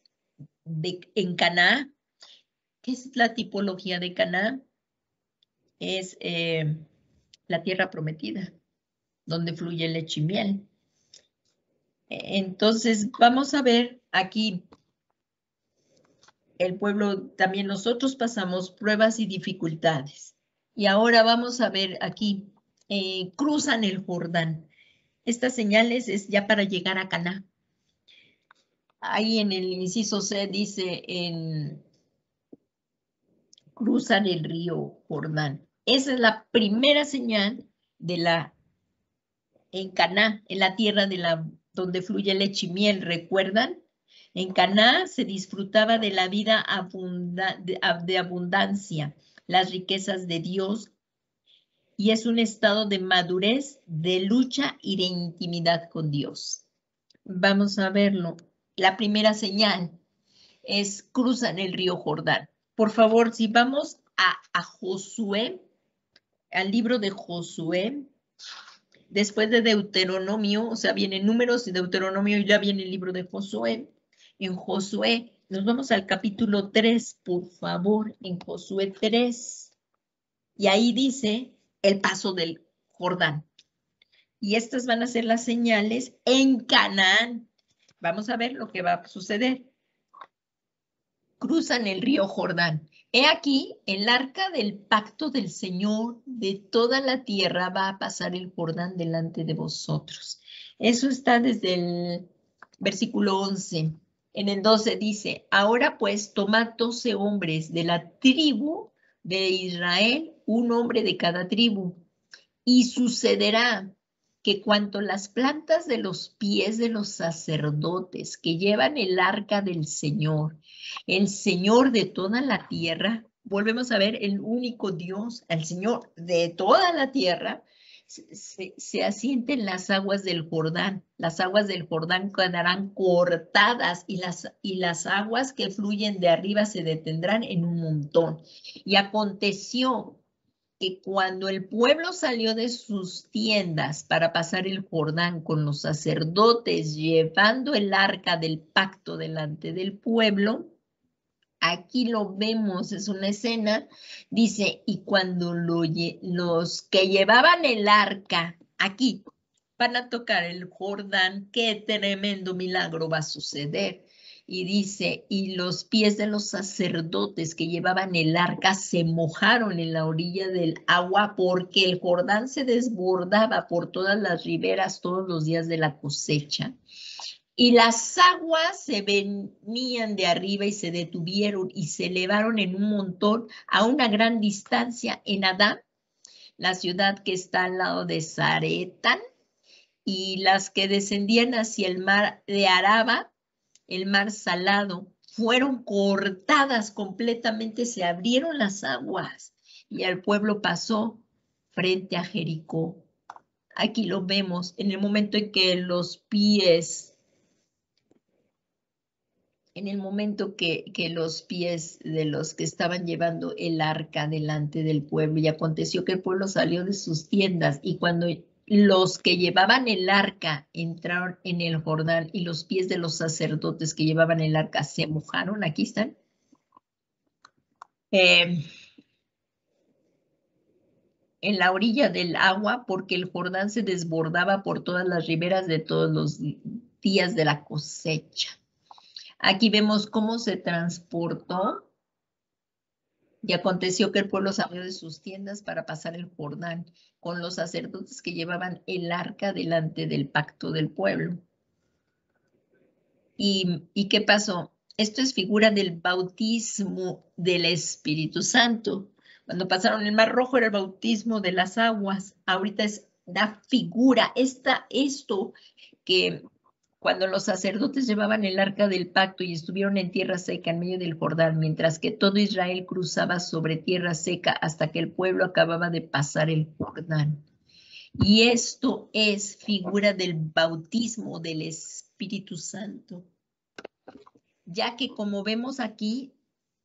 en Canaán. ¿Qué es la tipología de Canaán? Es la tierra prometida, donde fluye leche y miel. Entonces, vamos a ver aquí, el pueblo, también nosotros pasamos pruebas y dificultades. Y ahora vamos a ver aquí, cruzan el Jordán. Estas señales es ya para llegar a Canaán. Ahí en el inciso C dice cruzan el río Jordán. Esa es la primera señal en Caná, en la tierra donde fluye leche y miel, ¿recuerdan? En Caná se disfrutaba de la vida de abundancia, las riquezas de Dios, y es un estado de madurez, de lucha y de intimidad con Dios. Vamos a verlo. La primera señal es cruzan el río Jordán. Por favor, si vamos a Josué, al libro de Josué, después de Deuteronomio, o sea, viene Números y Deuteronomio y ya viene el libro de Josué. En Josué, nos vamos al capítulo 3, por favor, en Josué 3. Y ahí dice el paso del Jordán. Y estas van a ser las señales en Canaán. Vamos a ver lo que va a suceder. Cruzan el río Jordán. He aquí, el arca del pacto del Señor de toda la tierra va a pasar el Jordán delante de vosotros. Eso está desde el versículo 11. En el 12 dice, ahora pues tomad 12 hombres de la tribu de Israel, un hombre de cada tribu. Y sucederá que cuanto las plantas de los pies de los sacerdotes que llevan el arca del Señor, el Señor de toda la tierra, volvemos a ver el único Dios, el Señor de toda la tierra, se asienten las aguas del Jordán. Las aguas del Jordán quedarán cortadas y las aguas que fluyen de arriba se detendrán en un montón. Y aconteció que cuando el pueblo salió de sus tiendas para pasar el Jordán con los sacerdotes llevando el arca del pacto delante del pueblo, aquí lo vemos, es una escena, dice, y cuando los que llevaban el arca aquí van a tocar el Jordán, qué tremendo milagro va a suceder. Y dice, y los pies de los sacerdotes que llevaban el arca se mojaron en la orilla del agua porque el Jordán se desbordaba por todas las riberas todos los días de la cosecha. Y las aguas se venían de arriba y se detuvieron y se elevaron en un montón a una gran distancia en Adán, la ciudad que está al lado de Zaretán, y las que descendían hacia el mar de Araba, el mar salado, fueron cortadas completamente, se abrieron las aguas y el pueblo pasó frente a Jericó. Aquí lo vemos en el momento en que los pies de los que estaban llevando el arca delante del pueblo, y aconteció que el pueblo salió de sus tiendas, y cuando los que llevaban el arca entraron en el Jordán, y los pies de los sacerdotes que llevaban el arca se mojaron, aquí están, en la orilla del agua, porque el Jordán se desbordaba por todas las riberas de todos los días de la cosecha. Aquí vemos cómo se transportó. Y aconteció que el pueblo salió de sus tiendas para pasar el Jordán con los sacerdotes que llevaban el arca delante del pacto del pueblo. ¿Y qué pasó? Esto es figura del bautismo del Espíritu Santo. Cuando pasaron el Mar Rojo era el bautismo de las aguas. Ahorita es la figura, esto que cuando los sacerdotes llevaban el arca del pacto y estuvieron en tierra seca en medio del Jordán, mientras que todo Israel cruzaba sobre tierra seca hasta que el pueblo acababa de pasar el Jordán. Y esto es figura del bautismo del Espíritu Santo, ya que como vemos aquí,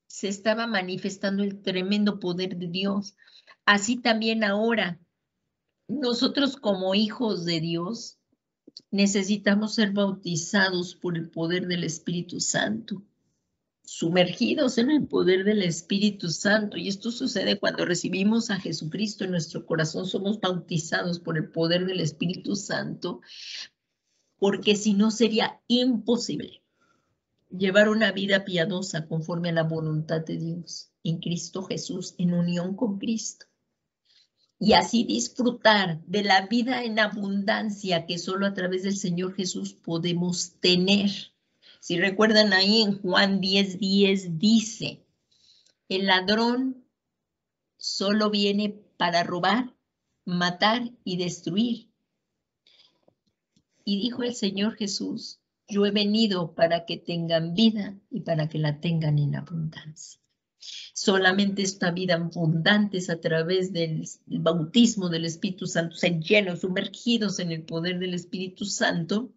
se estaba manifestando el tremendo poder de Dios. Así también ahora, nosotros como hijos de Dios, necesitamos ser bautizados por el poder del Espíritu Santo, sumergidos en el poder del Espíritu Santo. Y esto sucede cuando recibimos a Jesucristo en nuestro corazón, somos bautizados por el poder del Espíritu Santo, porque si no sería imposible llevar una vida piadosa conforme a la voluntad de Dios en Cristo Jesús, en unión con Cristo. y así disfrutar de la vida en abundancia que solo a través del Señor Jesús podemos tener. Si recuerdan ahí en Juan 10:10 dice, el ladrón solo viene para robar, matar y destruir. Y dijo el Señor Jesús, yo he venido para que tengan vida y para que la tengan en abundancia. Solamente esta vida abundante es a través del bautismo del Espíritu Santo, ser llenos, sumergidos en el poder del Espíritu Santo,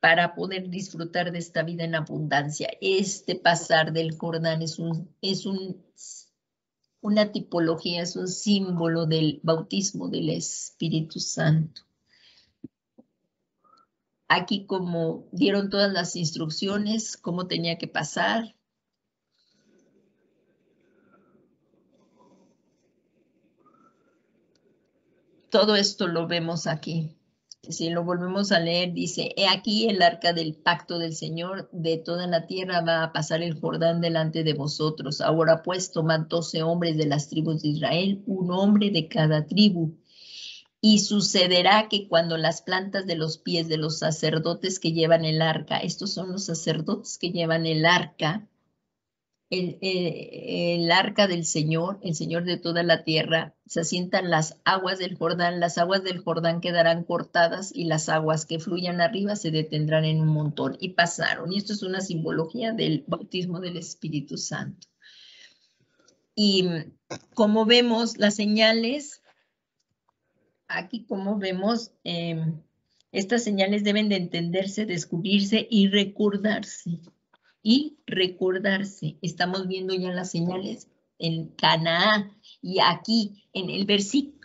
para poder disfrutar de esta vida en abundancia. Este pasar del Jordán es una tipología, es un símbolo del bautismo del Espíritu Santo. Aquí como dieron todas las instrucciones, cómo tenía que pasar. Todo esto lo vemos aquí. Si lo volvemos a leer, dice, he aquí el arca del pacto del Señor de toda la tierra va a pasar el Jordán delante de vosotros. Ahora pues tomad 12 hombres de las tribus de Israel, un hombre de cada tribu. Y sucederá que cuando las plantas de los pies de los sacerdotes que llevan el arca, estos son los sacerdotes que llevan el arca del Señor, el Señor de toda la tierra, se asientan las aguas del Jordán quedarán cortadas y las aguas que fluyan arriba se detendrán en un montón. Y pasaron. Y esto es una simbología del bautismo del Espíritu Santo. Y como vemos, las señales, aquí como vemos, estas señales deben de entenderse, descubrirse y recordarse. Estamos viendo ya las señales en Canaán y aquí en el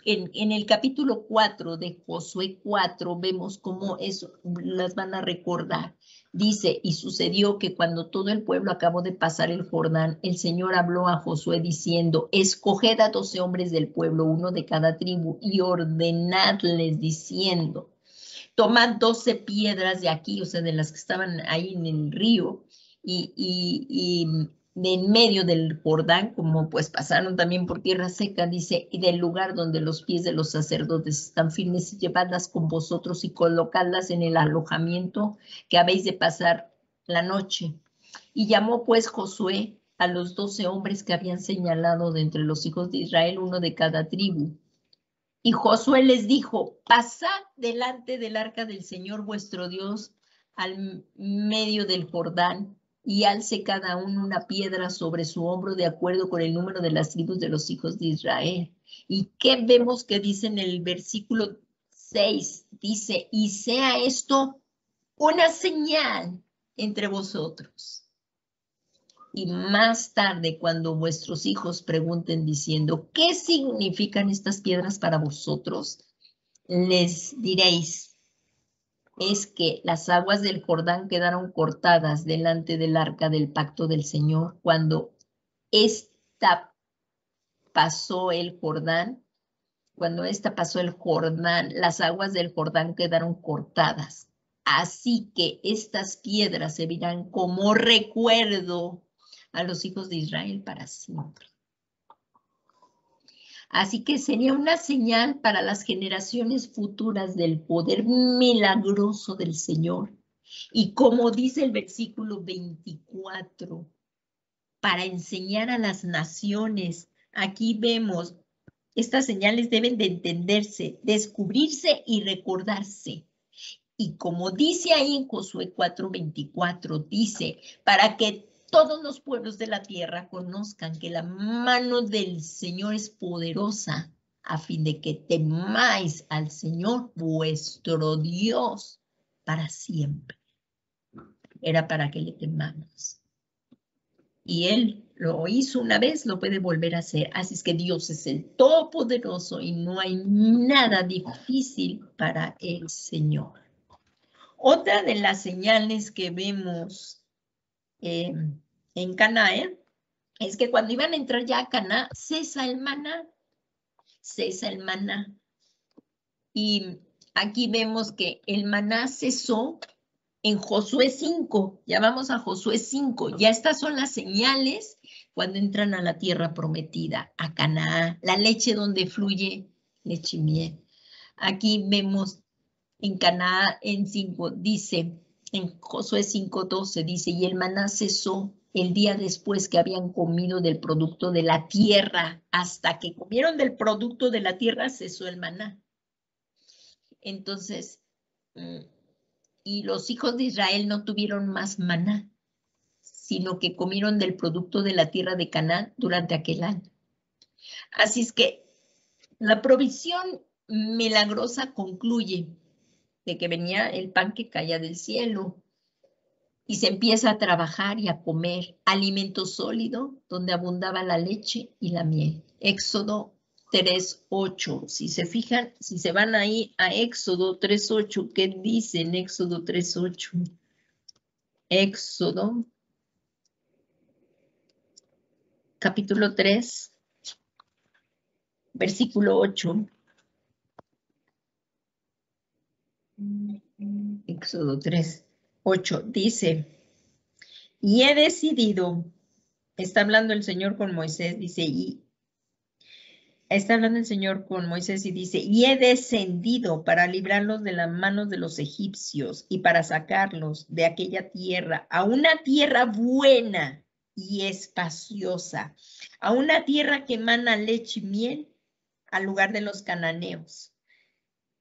en el capítulo 4 de Josué 4 vemos cómo eso las van a recordar. Dice, y sucedió que cuando todo el pueblo acabó de pasar el Jordán, el Señor habló a Josué diciendo, escoged a 12 hombres del pueblo, uno de cada tribu, y ordenadles diciendo, tomad 12 piedras de aquí, o sea, de las que estaban ahí en el río, y de en medio del Jordán, como pues pasaron también por tierra seca, dice, y del lugar donde los pies de los sacerdotes están firmes, y llevadlas con vosotros y colocadlas en el alojamiento que habéis de pasar la noche. Y llamó pues Josué a los 12 hombres que habían señalado de entre los hijos de Israel, uno de cada tribu. Y Josué les dijo, pasad delante del arca del Señor vuestro Dios al medio del Jordán, y alce cada uno una piedra sobre su hombro de acuerdo con el número de las tribus de los hijos de Israel. ¿Y qué vemos que dice en el versículo 6? Dice, y sea esto una señal entre vosotros. Y más tarde, cuando vuestros hijos pregunten diciendo, ¿qué significan estas piedras para vosotros? Les diréis, es que las aguas del Jordán quedaron cortadas delante del arca del pacto del Señor cuando esta pasó el Jordán. Cuando esta pasó el Jordán, las aguas del Jordán quedaron cortadas. Así que estas piedras servirán como recuerdo a los hijos de Israel para siempre. Así que sería una señal para las generaciones futuras del poder milagroso del Señor. Y como dice el versículo 24, para enseñar a las naciones, aquí vemos, estas señales deben de entenderse, descubrirse y recordarse. Y como dice ahí en Josué 4:24, dice, para que todos los pueblos de la tierra conozcan que la mano del Señor es poderosa, a fin de que temáis al Señor vuestro Dios para siempre. Era para que le temamos. Y Él lo hizo una vez, lo puede volver a hacer. Así es que Dios es el Todopoderoso y no hay nada difícil para el Señor. Otra de las señales que vemos en Canaán es que cuando iban a entrar ya a Canaán, cesa el maná. Y aquí vemos que el maná cesó en Josué 5. Ya vamos a Josué 5. Ya estas son las señales cuando entran a la tierra prometida, a Canaán, la leche donde fluye leche y miel. Aquí vemos en Canaán dice, en Josué 5:12, dice, y el maná cesó el día después que habían comido del producto de la tierra. Hasta que comieron del producto de la tierra, cesó el maná. Entonces, y los hijos de Israel no tuvieron más maná, sino que comieron del producto de la tierra de Canaán durante aquel año. Así es que la provisión milagrosa concluye de que venía el pan que caía del cielo y se empieza a trabajar y a comer alimento sólido donde abundaba la leche y la miel. Éxodo 3:8. Si se fijan, si se van ahí a Éxodo 3:8, ¿qué dice en Éxodo 3:8? Éxodo, capítulo 3, versículo 8. Éxodo 3:8 dice, y he decidido, está hablando el Señor con Moisés, dice, y está hablando el Señor con Moisés y dice, y he descendido para librarlos de las manos de los egipcios y para sacarlos de aquella tierra a una tierra buena y espaciosa, a una tierra que emana leche y miel, al lugar de los cananeos,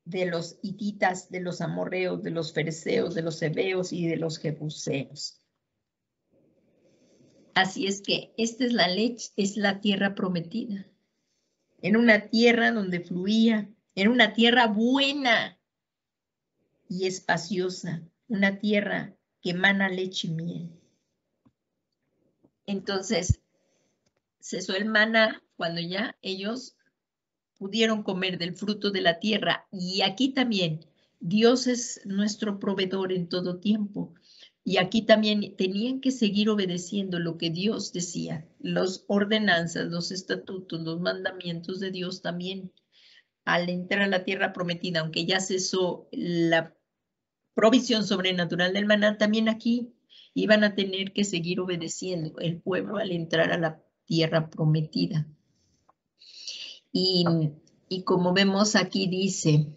de los hititas, de los amorreos, de los fereceos, de los heveos y de los jebuseos. Así es que esta es la leche, es la tierra prometida. En una tierra donde fluía, en una tierra buena y espaciosa, una tierra que emana leche y miel. Entonces, cesó el maná cuando ya ellos pudieron comer del fruto de la tierra. Y aquí también, Dios es nuestro proveedor en todo tiempo. Y aquí también tenían que seguir obedeciendo lo que Dios decía, las ordenanzas, los estatutos, los mandamientos de Dios también. Al entrar a la tierra prometida, aunque ya cesó la provisión sobrenatural del maná, también aquí iban a tener que seguir obedeciendo el pueblo al entrar a la tierra prometida. Y como vemos aquí dice,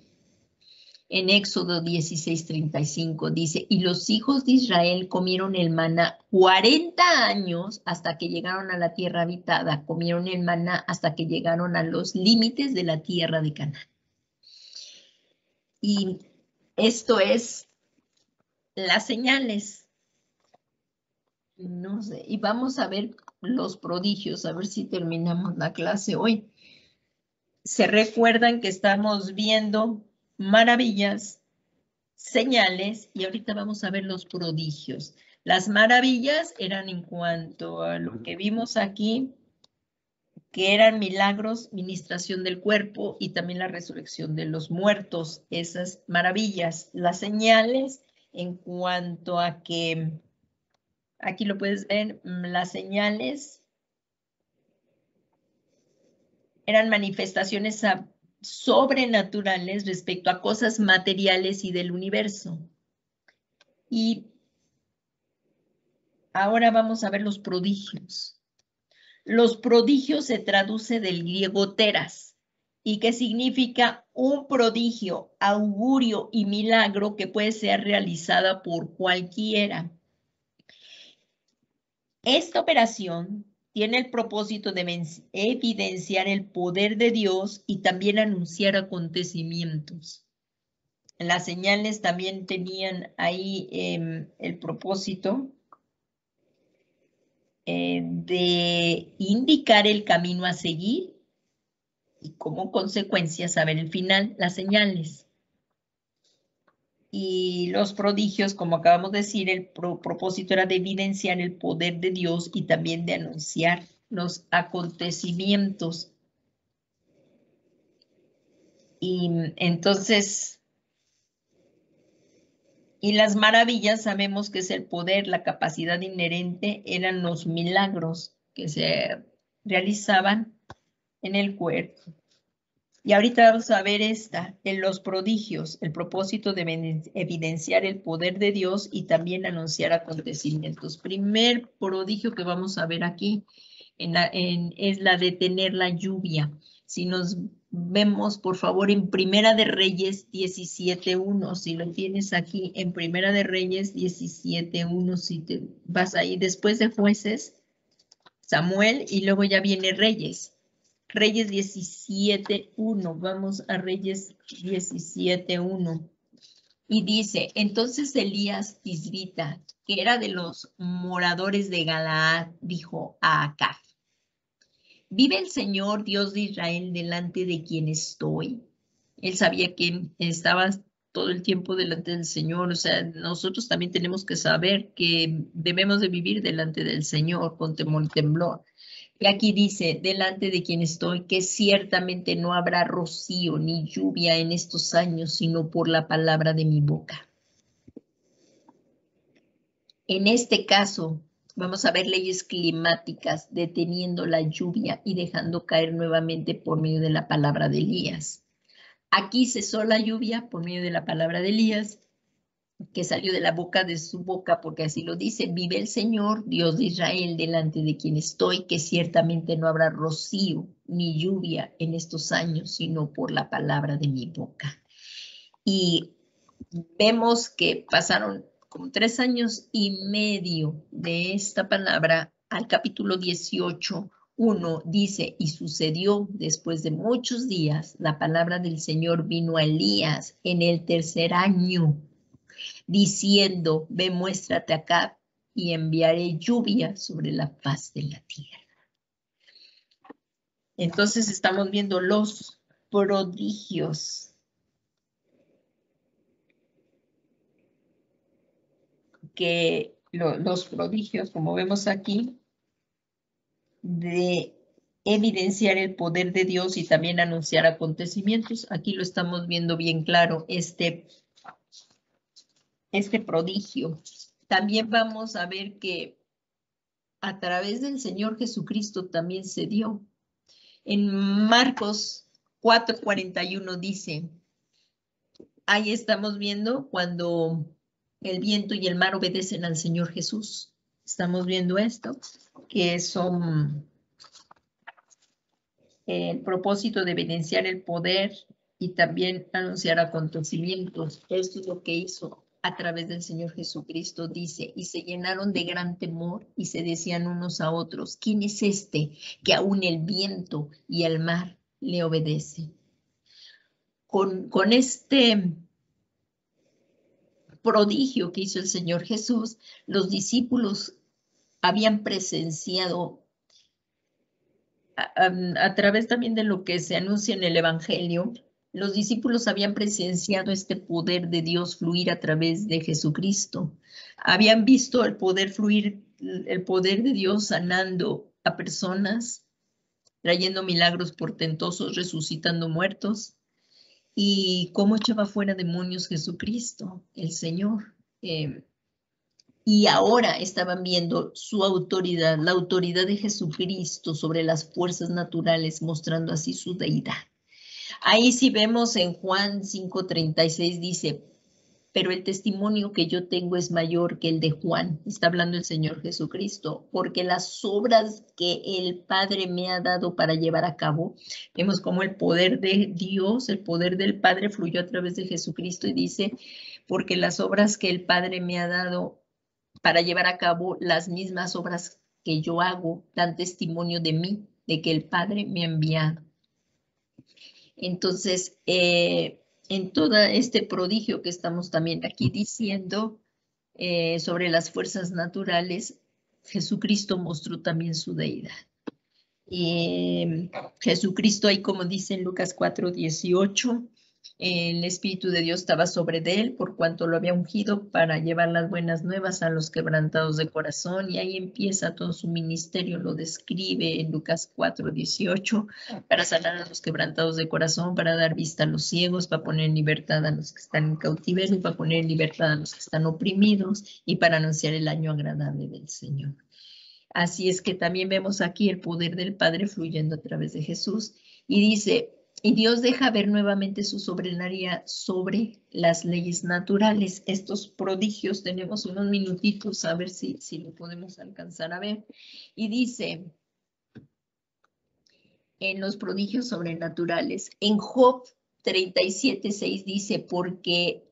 en Éxodo 16:35 dice, y los hijos de Israel comieron el maná 40 años hasta que llegaron a la tierra habitada, comieron el maná hasta que llegaron a los límites de la tierra de Canaán. Y esto es las señales. No sé, y vamos a ver los prodigios, a ver si terminamos la clase hoy. Se recuerdan que estamos viendo maravillas, señales, y ahorita vamos a ver los prodigios. Las maravillas eran en cuanto a lo que vimos aquí, que eran milagros, ministración del cuerpo y también la resurrección de los muertos, esas maravillas. Las señales en cuanto a que, aquí lo puedes ver, las señales eran manifestaciones sobrenaturales respecto a cosas materiales y del universo. Y ahora vamos a ver los prodigios. Los prodigios se traduce del griego teras, y que significa un prodigio, augurio y milagro que puede ser realizada por cualquiera. Esta operación tiene el propósito de evidenciar el poder de Dios y también anunciar acontecimientos. Las señales también tenían ahí el propósito de indicar el camino a seguir y como consecuencia saber el final, las señales. Y los prodigios, como acabamos de decir, el propósito era de evidenciar el poder de Dios y también de anunciar los acontecimientos. Y entonces, y las maravillas sabemos que es el poder, la capacidad inherente, eran los milagros que se realizaban en el cuerpo. Y ahorita vamos a ver en los prodigios, el propósito de evidenciar el poder de Dios y también anunciar acontecimientos. Primer prodigio que vamos a ver aquí es la de tener la lluvia. Si nos vemos, por favor, en Primera de Reyes 17:1, si lo tienes aquí, en Primera de Reyes 17:1, si te vas ahí después de Jueces, Samuel, y luego ya viene Reyes. Reyes 17:1, vamos a Reyes 17:1. Y dice, entonces Elías Tisbita, que era de los moradores de Galaad, dijo a Acab: ¿vive el Señor Dios de Israel delante de quien estoy? Él sabía que estaba todo el tiempo delante del Señor. O sea, nosotros también tenemos que saber que debemos de vivir delante del Señor con temor y temblor. Y aquí dice, delante de quien estoy, que ciertamente no habrá rocío ni lluvia en estos años, sino por la palabra de mi boca. En este caso, vamos a ver leyes climáticas deteniendo la lluvia y dejando caer nuevamente por medio de la palabra de Elías. Aquí cesó la lluvia por medio de la palabra de Elías, que salió de la boca de su boca, porque así lo dice: vive el Señor, Dios de Israel, delante de quien estoy, que ciertamente no habrá rocío ni lluvia en estos años, sino por la palabra de mi boca. Y vemos que pasaron como 3 años y medio de esta palabra al capítulo 18:1 dice, y sucedió después de muchos días, la palabra del Señor vino a Elías en el 3er año, diciendo, ve, muéstrate acá y enviaré lluvia sobre la faz de la tierra. Entonces estamos viendo los prodigios los prodigios, como vemos aquí, de evidenciar el poder de Dios y también anunciar acontecimientos. Aquí lo estamos viendo bien claro, este prodigio. También vamos a ver que a través del Señor Jesucristo también se dio. En Marcos 4:41 dice, ahí estamos viendo cuando el viento y el mar obedecen al Señor Jesús. Estamos viendo esto, que son el propósito de evidenciar el poder y también anunciar acontecimientos. Esto es lo que hizo a través del Señor Jesucristo, dice, y se llenaron de gran temor y se decían unos a otros, ¿quién es este que aún el viento y el mar le obedecen? Con este prodigio que hizo el Señor Jesús, los discípulos habían presenciado a través también de lo que se anuncia en el Evangelio, los discípulos habían presenciado este poder de Dios fluir a través de Jesucristo. Habían visto el poder fluir, el poder de Dios sanando a personas, trayendo milagros portentosos, resucitando muertos, y cómo echaba fuera demonios Jesucristo, el Señor. Y ahora estaban viendo su autoridad, la autoridad de Jesucristo sobre las fuerzas naturales, mostrando así su deidad. Ahí sí vemos en Juan 5:36 dice, pero el testimonio que yo tengo es mayor que el de Juan, está hablando el Señor Jesucristo, porque las obras que el Padre me ha dado para llevar a cabo, vemos cómo el poder de Dios, el poder del Padre fluyó a través de Jesucristo y dice, porque las obras que el Padre me ha dado para llevar a cabo las mismas obras que yo hago, dan testimonio de mí, de que el Padre me ha enviado. Entonces, en todo este prodigio que estamos también aquí diciendo sobre las fuerzas naturales, Jesucristo mostró también su deidad. Jesucristo, ahí como dice en Lucas 4:18, el Espíritu de Dios estaba sobre de él por cuanto lo había ungido para llevar las buenas nuevas a los quebrantados de corazón, y ahí empieza todo su ministerio, lo describe en Lucas 4:18, para sanar a los quebrantados de corazón, para dar vista a los ciegos, para poner en libertad a los que están en cautiverio, para poner en libertad a los que están oprimidos y para anunciar el año agradable del Señor. Así es que también vemos aquí el poder del Padre fluyendo a través de Jesús. Y dice, y Dios deja ver nuevamente su soberanía sobre las leyes naturales. Estos prodigios, tenemos unos minutitos a ver si lo podemos alcanzar a ver. Y dice, en los prodigios sobrenaturales. En Job 37:6 dice, porque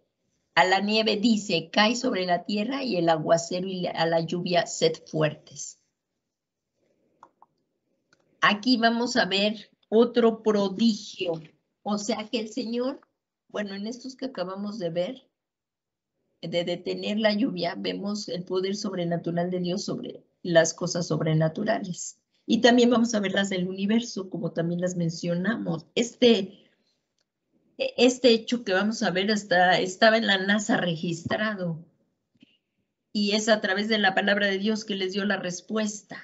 a la nieve dice, cae sobre la tierra, y el aguacero y a la lluvia sed fuertes. Aquí vamos a ver otro prodigio. O sea que el Señor, bueno, en estos que acabamos de ver, de detener la lluvia, vemos el poder sobrenatural de Dios sobre las cosas sobrenaturales. Y también vamos a ver las del universo, como también las mencionamos. Este hecho que vamos a ver estaba en la NASA registrado, y es a través de la palabra de Dios que les dio la respuesta,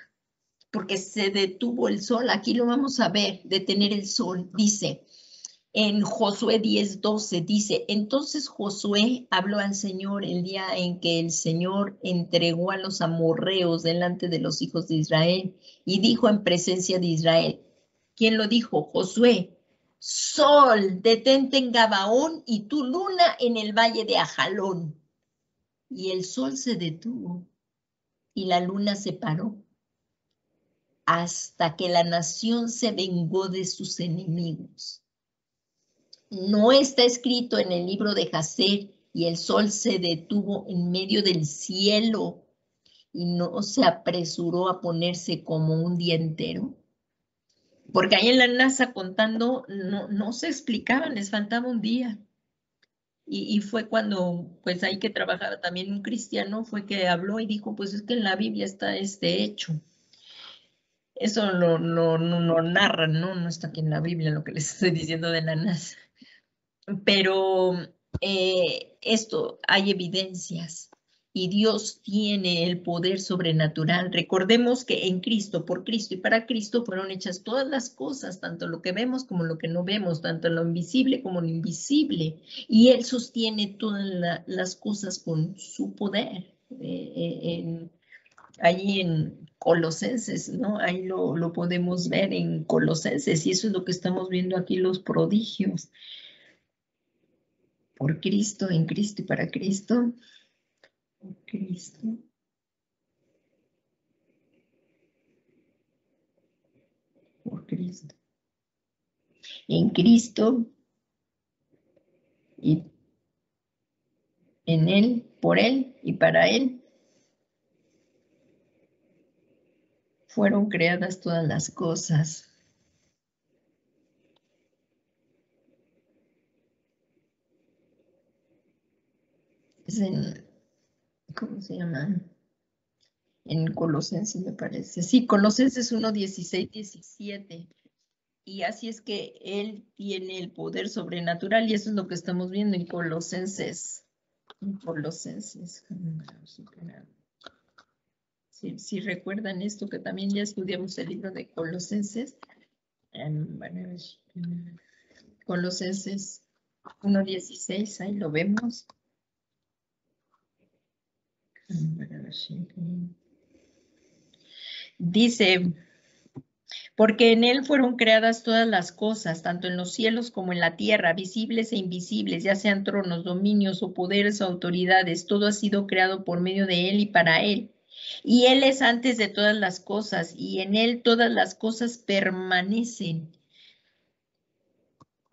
porque se detuvo el sol. Aquí lo vamos a ver, detener el sol. Dice en Josué 10:12, dice, entonces Josué habló al Señor el día en que el Señor entregó a los amorreos delante de los hijos de Israel, y dijo en presencia de Israel. ¿Quién lo dijo? Josué. Sol, detente en Gabaón, y tu luna en el valle de Ajalón. Y el sol se detuvo y la luna se paró, hasta que la nación se vengó de sus enemigos. No está escrito en el libro de Jacer, y el sol se detuvo en medio del cielo y no se apresuró a ponerse como un día entero. Porque ahí en la NASA contando no se explicaban, les faltaba un día. Y fue cuando, pues ahí que trabajaba también un cristiano, fue que habló y dijo, pues es que en la Biblia está este hecho. Eso no narran, ¿no? No está aquí en la Biblia lo que les estoy diciendo de la NASA. Pero esto, hay evidencias, y Dios tiene el poder sobrenatural. Recordemos que en Cristo, por Cristo y para Cristo fueron hechas todas las cosas, tanto lo que vemos como lo que no vemos, tanto lo invisible como lo invisible, y Él sostiene todas las cosas con su poder. Allí en Colosenses, ¿no? Ahí lo podemos ver en Colosenses, y eso es lo que estamos viendo aquí, los prodigios. Por Cristo, en Cristo y para Cristo. Por Cristo. Por Cristo. En Cristo y en Él, por Él y para Él fueron creadas todas las cosas. Es en, ¿cómo se llama? En Colosenses, me parece. Sí, Colosenses 1:16, 17. Y así es que Él tiene el poder sobrenatural, y eso es lo que estamos viendo en Colosenses. En Colosenses. Si recuerdan esto, que también ya estudiamos el libro de Colosenses. Colosenses 1:16, ahí lo vemos. Dice, porque en Él fueron creadas todas las cosas, tanto en los cielos como en la tierra, visibles e invisibles, ya sean tronos, dominios o poderes o autoridades. Todo ha sido creado por medio de Él y para Él. Y Él es antes de todas las cosas, y en Él todas las cosas permanecen.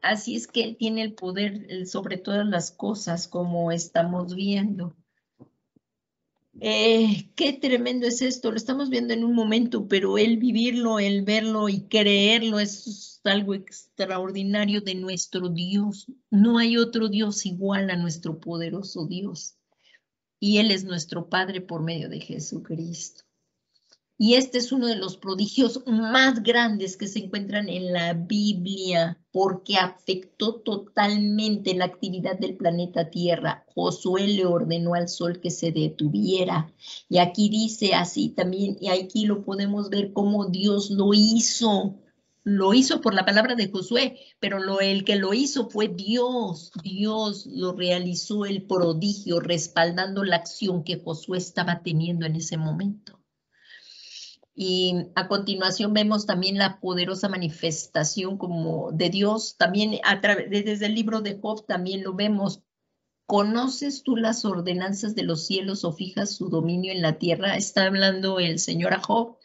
Así es que Él tiene el poder sobre todas las cosas, como estamos viendo. Qué tremendo es esto, lo estamos viendo en un momento, pero el vivirlo, el verlo y creerlo es algo extraordinario de nuestro Dios. No hay otro Dios igual a nuestro poderoso Dios. Y Él es nuestro Padre por medio de Jesucristo. Y este es uno de los prodigios más grandes que se encuentran en la Biblia, porque afectó totalmente la actividad del planeta Tierra. Josué le ordenó al sol que se detuviera. Y aquí dice así también, y aquí lo podemos ver cómo Dios lo hizo. Lo hizo por la palabra de Josué, pero el que lo hizo fue Dios. Dios lo realizó el prodigio, respaldando la acción que Josué estaba teniendo en ese momento. Y a continuación vemos también la poderosa manifestación como de Dios, también desde el libro de Job también lo vemos. ¿Conoces tú las ordenanzas de los cielos o fijas su dominio en la tierra? Está hablando el Señor a Job.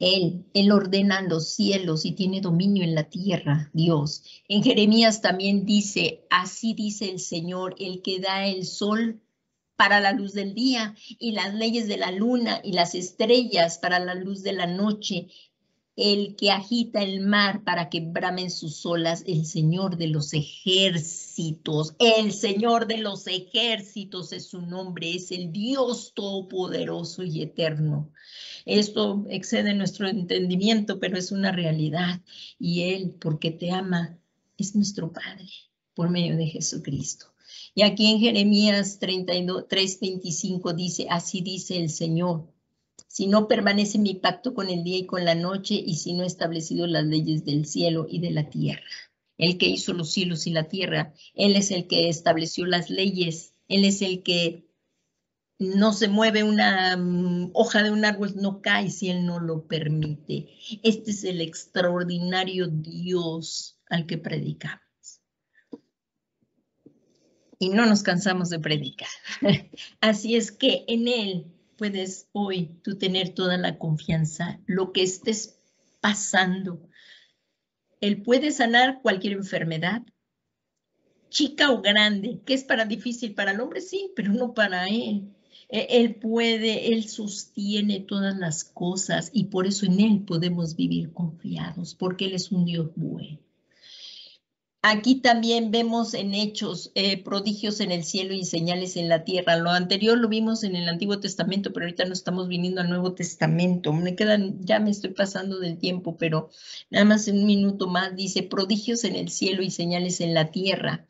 Él ordena los cielos y tiene dominio en la tierra, Dios. En Jeremías también dice, así dice el Señor, el que da el sol para la luz del día y las leyes de la luna y las estrellas para la luz de la noche, el que agita el mar para que bramen sus olas, el Señor de los ejércitos. El Señor de los ejércitos es su nombre, es el Dios todopoderoso y eterno. Esto excede nuestro entendimiento, pero es una realidad. Y Él, porque te ama, es nuestro Padre por medio de Jesucristo. Y aquí en Jeremías 3:25 dice, así dice el Señor, si no permanece mi pacto con el día y con la noche, y si no he establecido las leyes del cielo y de la tierra. El que hizo los cielos y la tierra, Él es el que estableció las leyes, Él es el que no se mueve una hoja de un árbol, no cae si Él no lo permite. Este es el extraordinario Dios al que predicamos. Y no nos cansamos de predicar. Así es que en Él puedes hoy tú tener toda la confianza, lo que estés pasando. Él puede sanar cualquier enfermedad, chica o grande, que es difícil para el hombre, sí, pero no para Él. Él puede, Él sostiene todas las cosas y por eso en Él podemos vivir confiados, porque Él es un Dios bueno. Aquí también vemos en Hechos prodigios en el cielo y señales en la tierra. Lo anterior lo vimos en el Antiguo Testamento, pero ahorita no estamos viniendo al Nuevo Testamento. Ya me estoy pasando del tiempo, pero nada más en un minuto más dice prodigios en el cielo y señales en la tierra.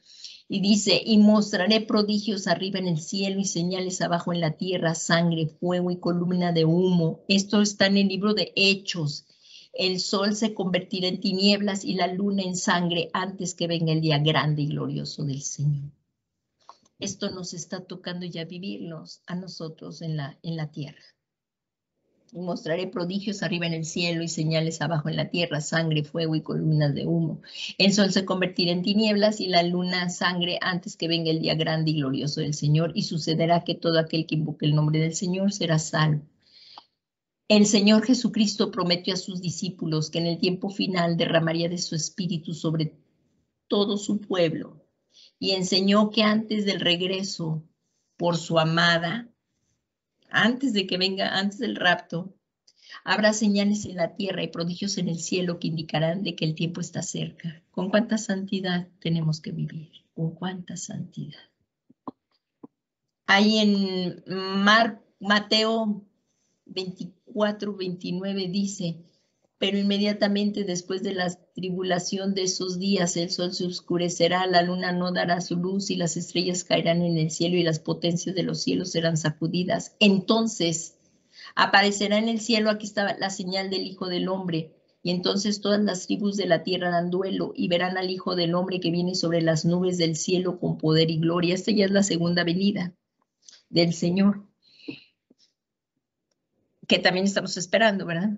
Y dice, y mostraré prodigios arriba en el cielo y señales abajo en la tierra, sangre, fuego y columna de humo. Esto está en el libro de Hechos. El sol se convertirá en tinieblas y la luna en sangre antes que venga el día grande y glorioso del Señor. Esto nos está tocando ya vivirlos a nosotros en la tierra. Y mostraré prodigios arriba en el cielo y señales abajo en la tierra, sangre, fuego y columnas de humo. El sol se convertirá en tinieblas y la luna en sangre antes que venga el día grande y glorioso del Señor. Y sucederá que todo aquel que invoque el nombre del Señor será salvo. El Señor Jesucristo prometió a sus discípulos que en el tiempo final derramaría de su espíritu sobre todo su pueblo y enseñó que antes del regreso por su amada, antes de que venga, antes del rapto, habrá señales en la tierra y prodigios en el cielo que indicarán de que el tiempo está cerca. ¿Con cuánta santidad tenemos que vivir? ¿Con cuánta santidad? Ahí en Mateo 24:29 dice, pero inmediatamente después de la tribulación de esos días el sol se oscurecerá, la luna no dará su luz y las estrellas caerán en el cielo y las potencias de los cielos serán sacudidas. Entonces aparecerá en el cielo, aquí está la señal del Hijo del Hombre, y entonces todas las tribus de la tierra harán duelo y verán al Hijo del Hombre que viene sobre las nubes del cielo con poder y gloria. Esta ya es la segunda venida del Señor, que también estamos esperando, ¿verdad?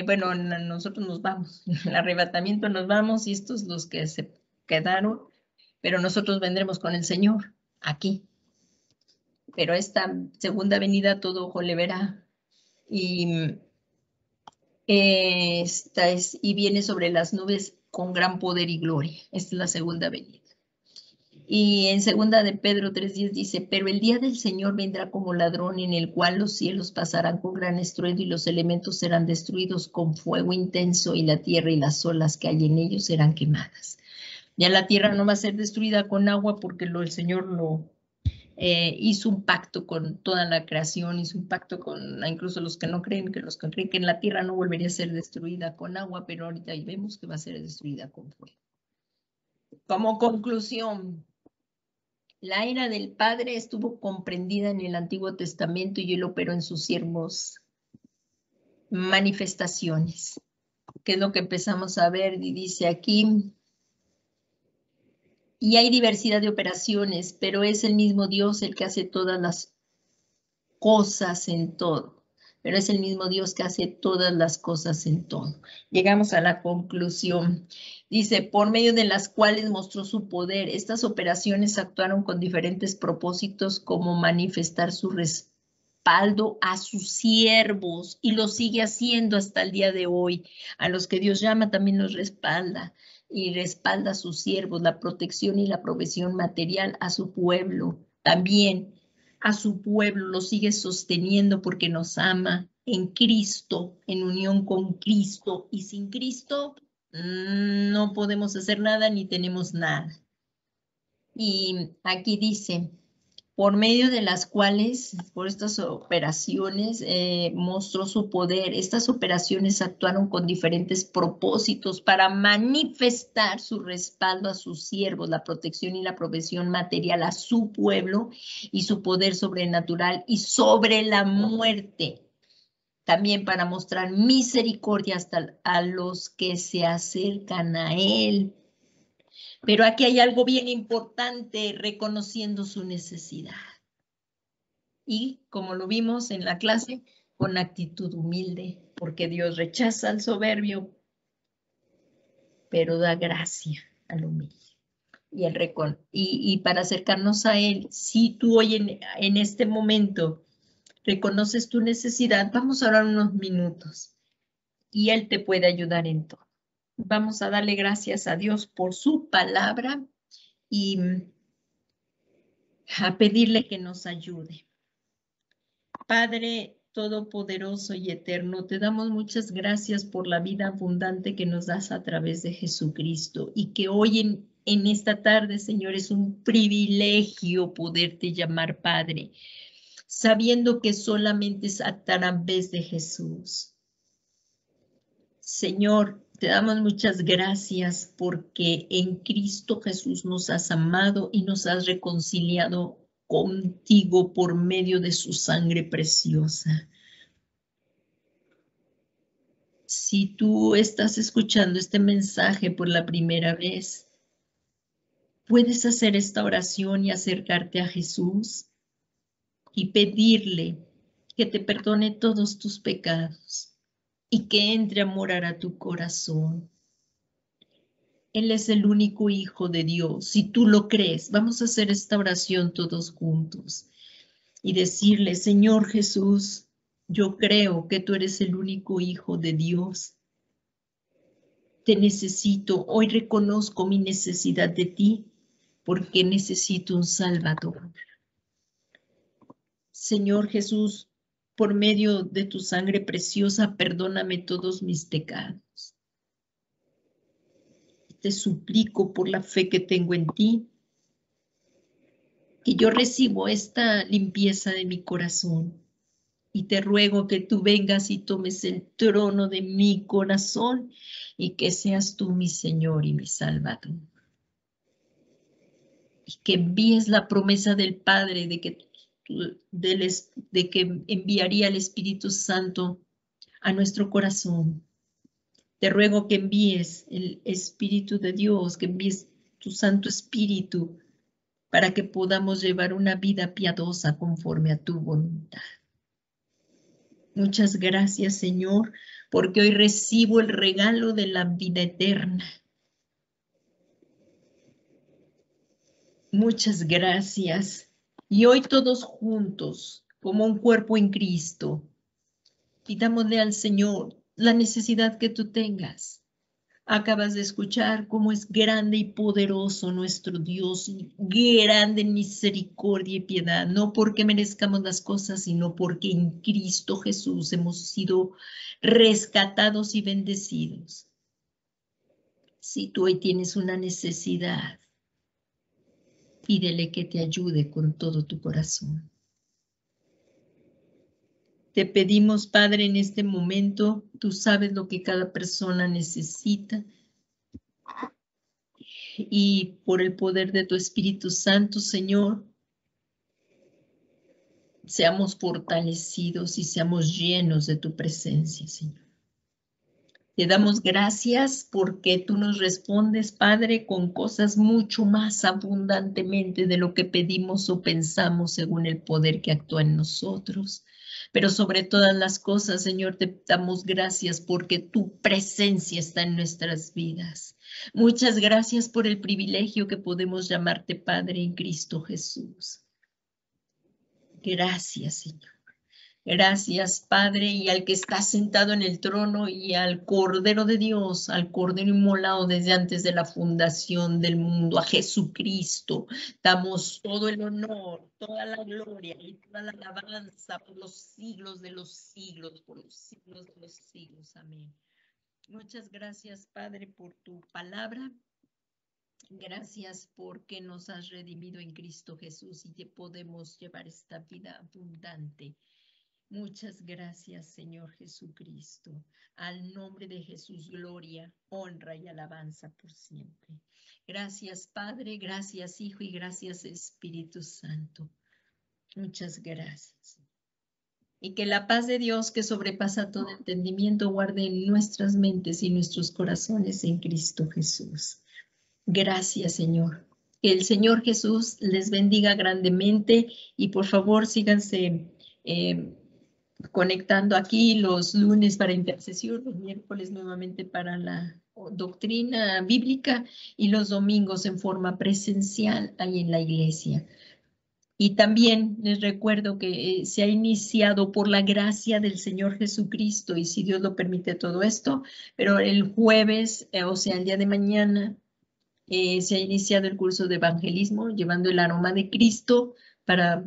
Bueno, nosotros nos vamos, en el arrebatamiento nos vamos y estos los que se quedaron, pero nosotros vendremos con el Señor aquí. Pero esta segunda venida todo ojo le verá y, y viene sobre las nubes con gran poder y gloria. Esta es la segunda venida. Y en segunda de Pedro 3:10 dice, pero el día del Señor vendrá como ladrón en el cual los cielos pasarán con gran estruendo y los elementos serán destruidos con fuego intenso y la tierra y las olas que hay en ellos serán quemadas. Ya la tierra no va a ser destruida con agua porque el Señor hizo un pacto con toda la creación, hizo un pacto con incluso los que no creen, que en la tierra no volvería a ser destruida con agua, pero ahorita ahí vemos que va a ser destruida con fuego. Como conclusión, la ira del Padre estuvo comprendida en el Antiguo Testamento y él operó en sus siervos manifestaciones, que es lo que empezamos a ver, y dice aquí, y hay diversidad de operaciones, pero es el mismo Dios el que hace todas las cosas en todo, pero es el mismo Dios que hace todas las cosas en todo. Llegamos a la conclusión. Dice, por medio de las cuales mostró su poder. Estas operaciones actuaron con diferentes propósitos como manifestar su respaldo respaldo a sus siervos y lo sigue haciendo hasta el día de hoy. A los que Dios llama también los respalda y respalda a sus siervos, la protección y la provisión material a su pueblo. También a su pueblo lo sigue sosteniendo porque nos ama en Cristo, en unión con Cristo. Y sin Cristo no podemos hacer nada ni tenemos nada. Y aquí dice, por medio de las cuales, por estas operaciones, mostró su poder. Estas operaciones actuaron con diferentes propósitos para manifestar su respaldo a sus siervos, la protección y la provisión material a su pueblo y su poder sobrenatural y sobre la muerte. También para mostrar misericordia hasta a los que se acercan a Él. Pero aquí hay algo bien importante, reconociendo su necesidad. Y como lo vimos en la clase, con actitud humilde, porque Dios rechaza al soberbio, pero da gracia al humilde. Y para acercarnos a Él, si tú hoy en este momento reconoces tu necesidad, vamos a orar unos minutos y Él te puede ayudar en todo. Vamos a darle gracias a Dios por su palabra y a pedirle que nos ayude. Padre Todopoderoso y Eterno, te damos muchas gracias por la vida abundante que nos das a través de Jesucristo y que hoy en esta tarde, Señor, es un privilegio poderte llamar Padre, sabiendo que solamente es a través de Jesús. Señor, te damos muchas gracias porque en Cristo Jesús nos has amado y nos has reconciliado contigo por medio de su sangre preciosa. Si tú estás escuchando este mensaje por la primera vez, puedes hacer esta oración y acercarte a Jesús y pedirle que te perdone todos tus pecados y que entre a morar a tu corazón. Él es el único Hijo de Dios. Si tú lo crees, vamos a hacer esta oración todos juntos y decirle, Señor Jesús, yo creo que tú eres el único Hijo de Dios. Te necesito. Hoy reconozco mi necesidad de ti porque necesito un Salvador. Señor Jesús, por medio de tu sangre preciosa, perdóname todos mis pecados. Te suplico por la fe que tengo en ti, que yo recibo esta limpieza de mi corazón y te ruego que tú vengas y tomes el trono de mi corazón y que seas tú mi Señor y mi Salvador. Y que envíes la promesa del Padre de que enviaría el Espíritu Santo a nuestro corazón. Te ruego que envíes el Espíritu de Dios, que envíes tu Santo Espíritu para que podamos llevar una vida piadosa conforme a tu voluntad. Muchas gracias, Señor, porque hoy recibo el regalo de la vida eterna. Muchas gracias. Y hoy todos juntos, como un cuerpo en Cristo, pidámosle al Señor la necesidad que tú tengas. Acabas de escuchar cómo es grande y poderoso nuestro Dios, y grande en misericordia y piedad, no porque merezcamos las cosas, sino porque en Cristo Jesús hemos sido rescatados y bendecidos. Si tú hoy tienes una necesidad, pídele que te ayude con todo tu corazón. Te pedimos, Padre, en este momento, tú sabes lo que cada persona necesita. Y por el poder de tu Espíritu Santo, Señor, seamos fortalecidos y seamos llenos de tu presencia, Señor. Te damos gracias porque tú nos respondes, Padre, con cosas mucho más abundantemente de lo que pedimos o pensamos según el poder que actúa en nosotros. Pero sobre todas las cosas, Señor, te damos gracias porque tu presencia está en nuestras vidas. Muchas gracias por el privilegio que podemos llamarte Padre en Cristo Jesús. Gracias, Señor. Gracias, Padre, y al que está sentado en el trono y al Cordero de Dios, al Cordero inmolado desde antes de la fundación del mundo, a Jesucristo. Damos todo el honor, toda la gloria y toda la alabanza por los siglos de los siglos, por los siglos de los siglos. Amén. Muchas gracias, Padre, por tu palabra. Gracias porque nos has redimido en Cristo Jesús y te podemos llevar esta vida abundante. Muchas gracias, Señor Jesucristo. Al nombre de Jesús, gloria, honra y alabanza por siempre. Gracias, Padre, gracias, Hijo, y gracias, Espíritu Santo. Muchas gracias. Y que la paz de Dios, que sobrepasa todo entendimiento, guarde en nuestras mentes y nuestros corazones en Cristo Jesús. Gracias, Señor. Que el Señor Jesús les bendiga grandemente y por favor síganse conectando aquí los lunes para intercesión, los miércoles nuevamente para la doctrina bíblica y los domingos en forma presencial ahí en la iglesia. Y también les recuerdo que se ha iniciado por la gracia del Señor Jesucristo y si Dios lo permite todo esto, pero el jueves, o sea, el día de mañana, se ha iniciado el curso de evangelismo llevando el aroma de Cristo para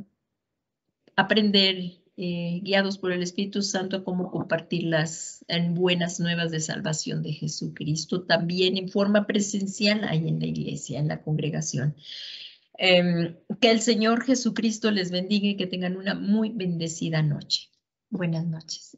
aprender, guiados por el Espíritu Santo, cómo compartir las buenas nuevas de salvación de Jesucristo, también en forma presencial ahí en la iglesia, en la congregación. Que el Señor Jesucristo les bendiga y que tengan una muy bendecida noche. Buenas noches.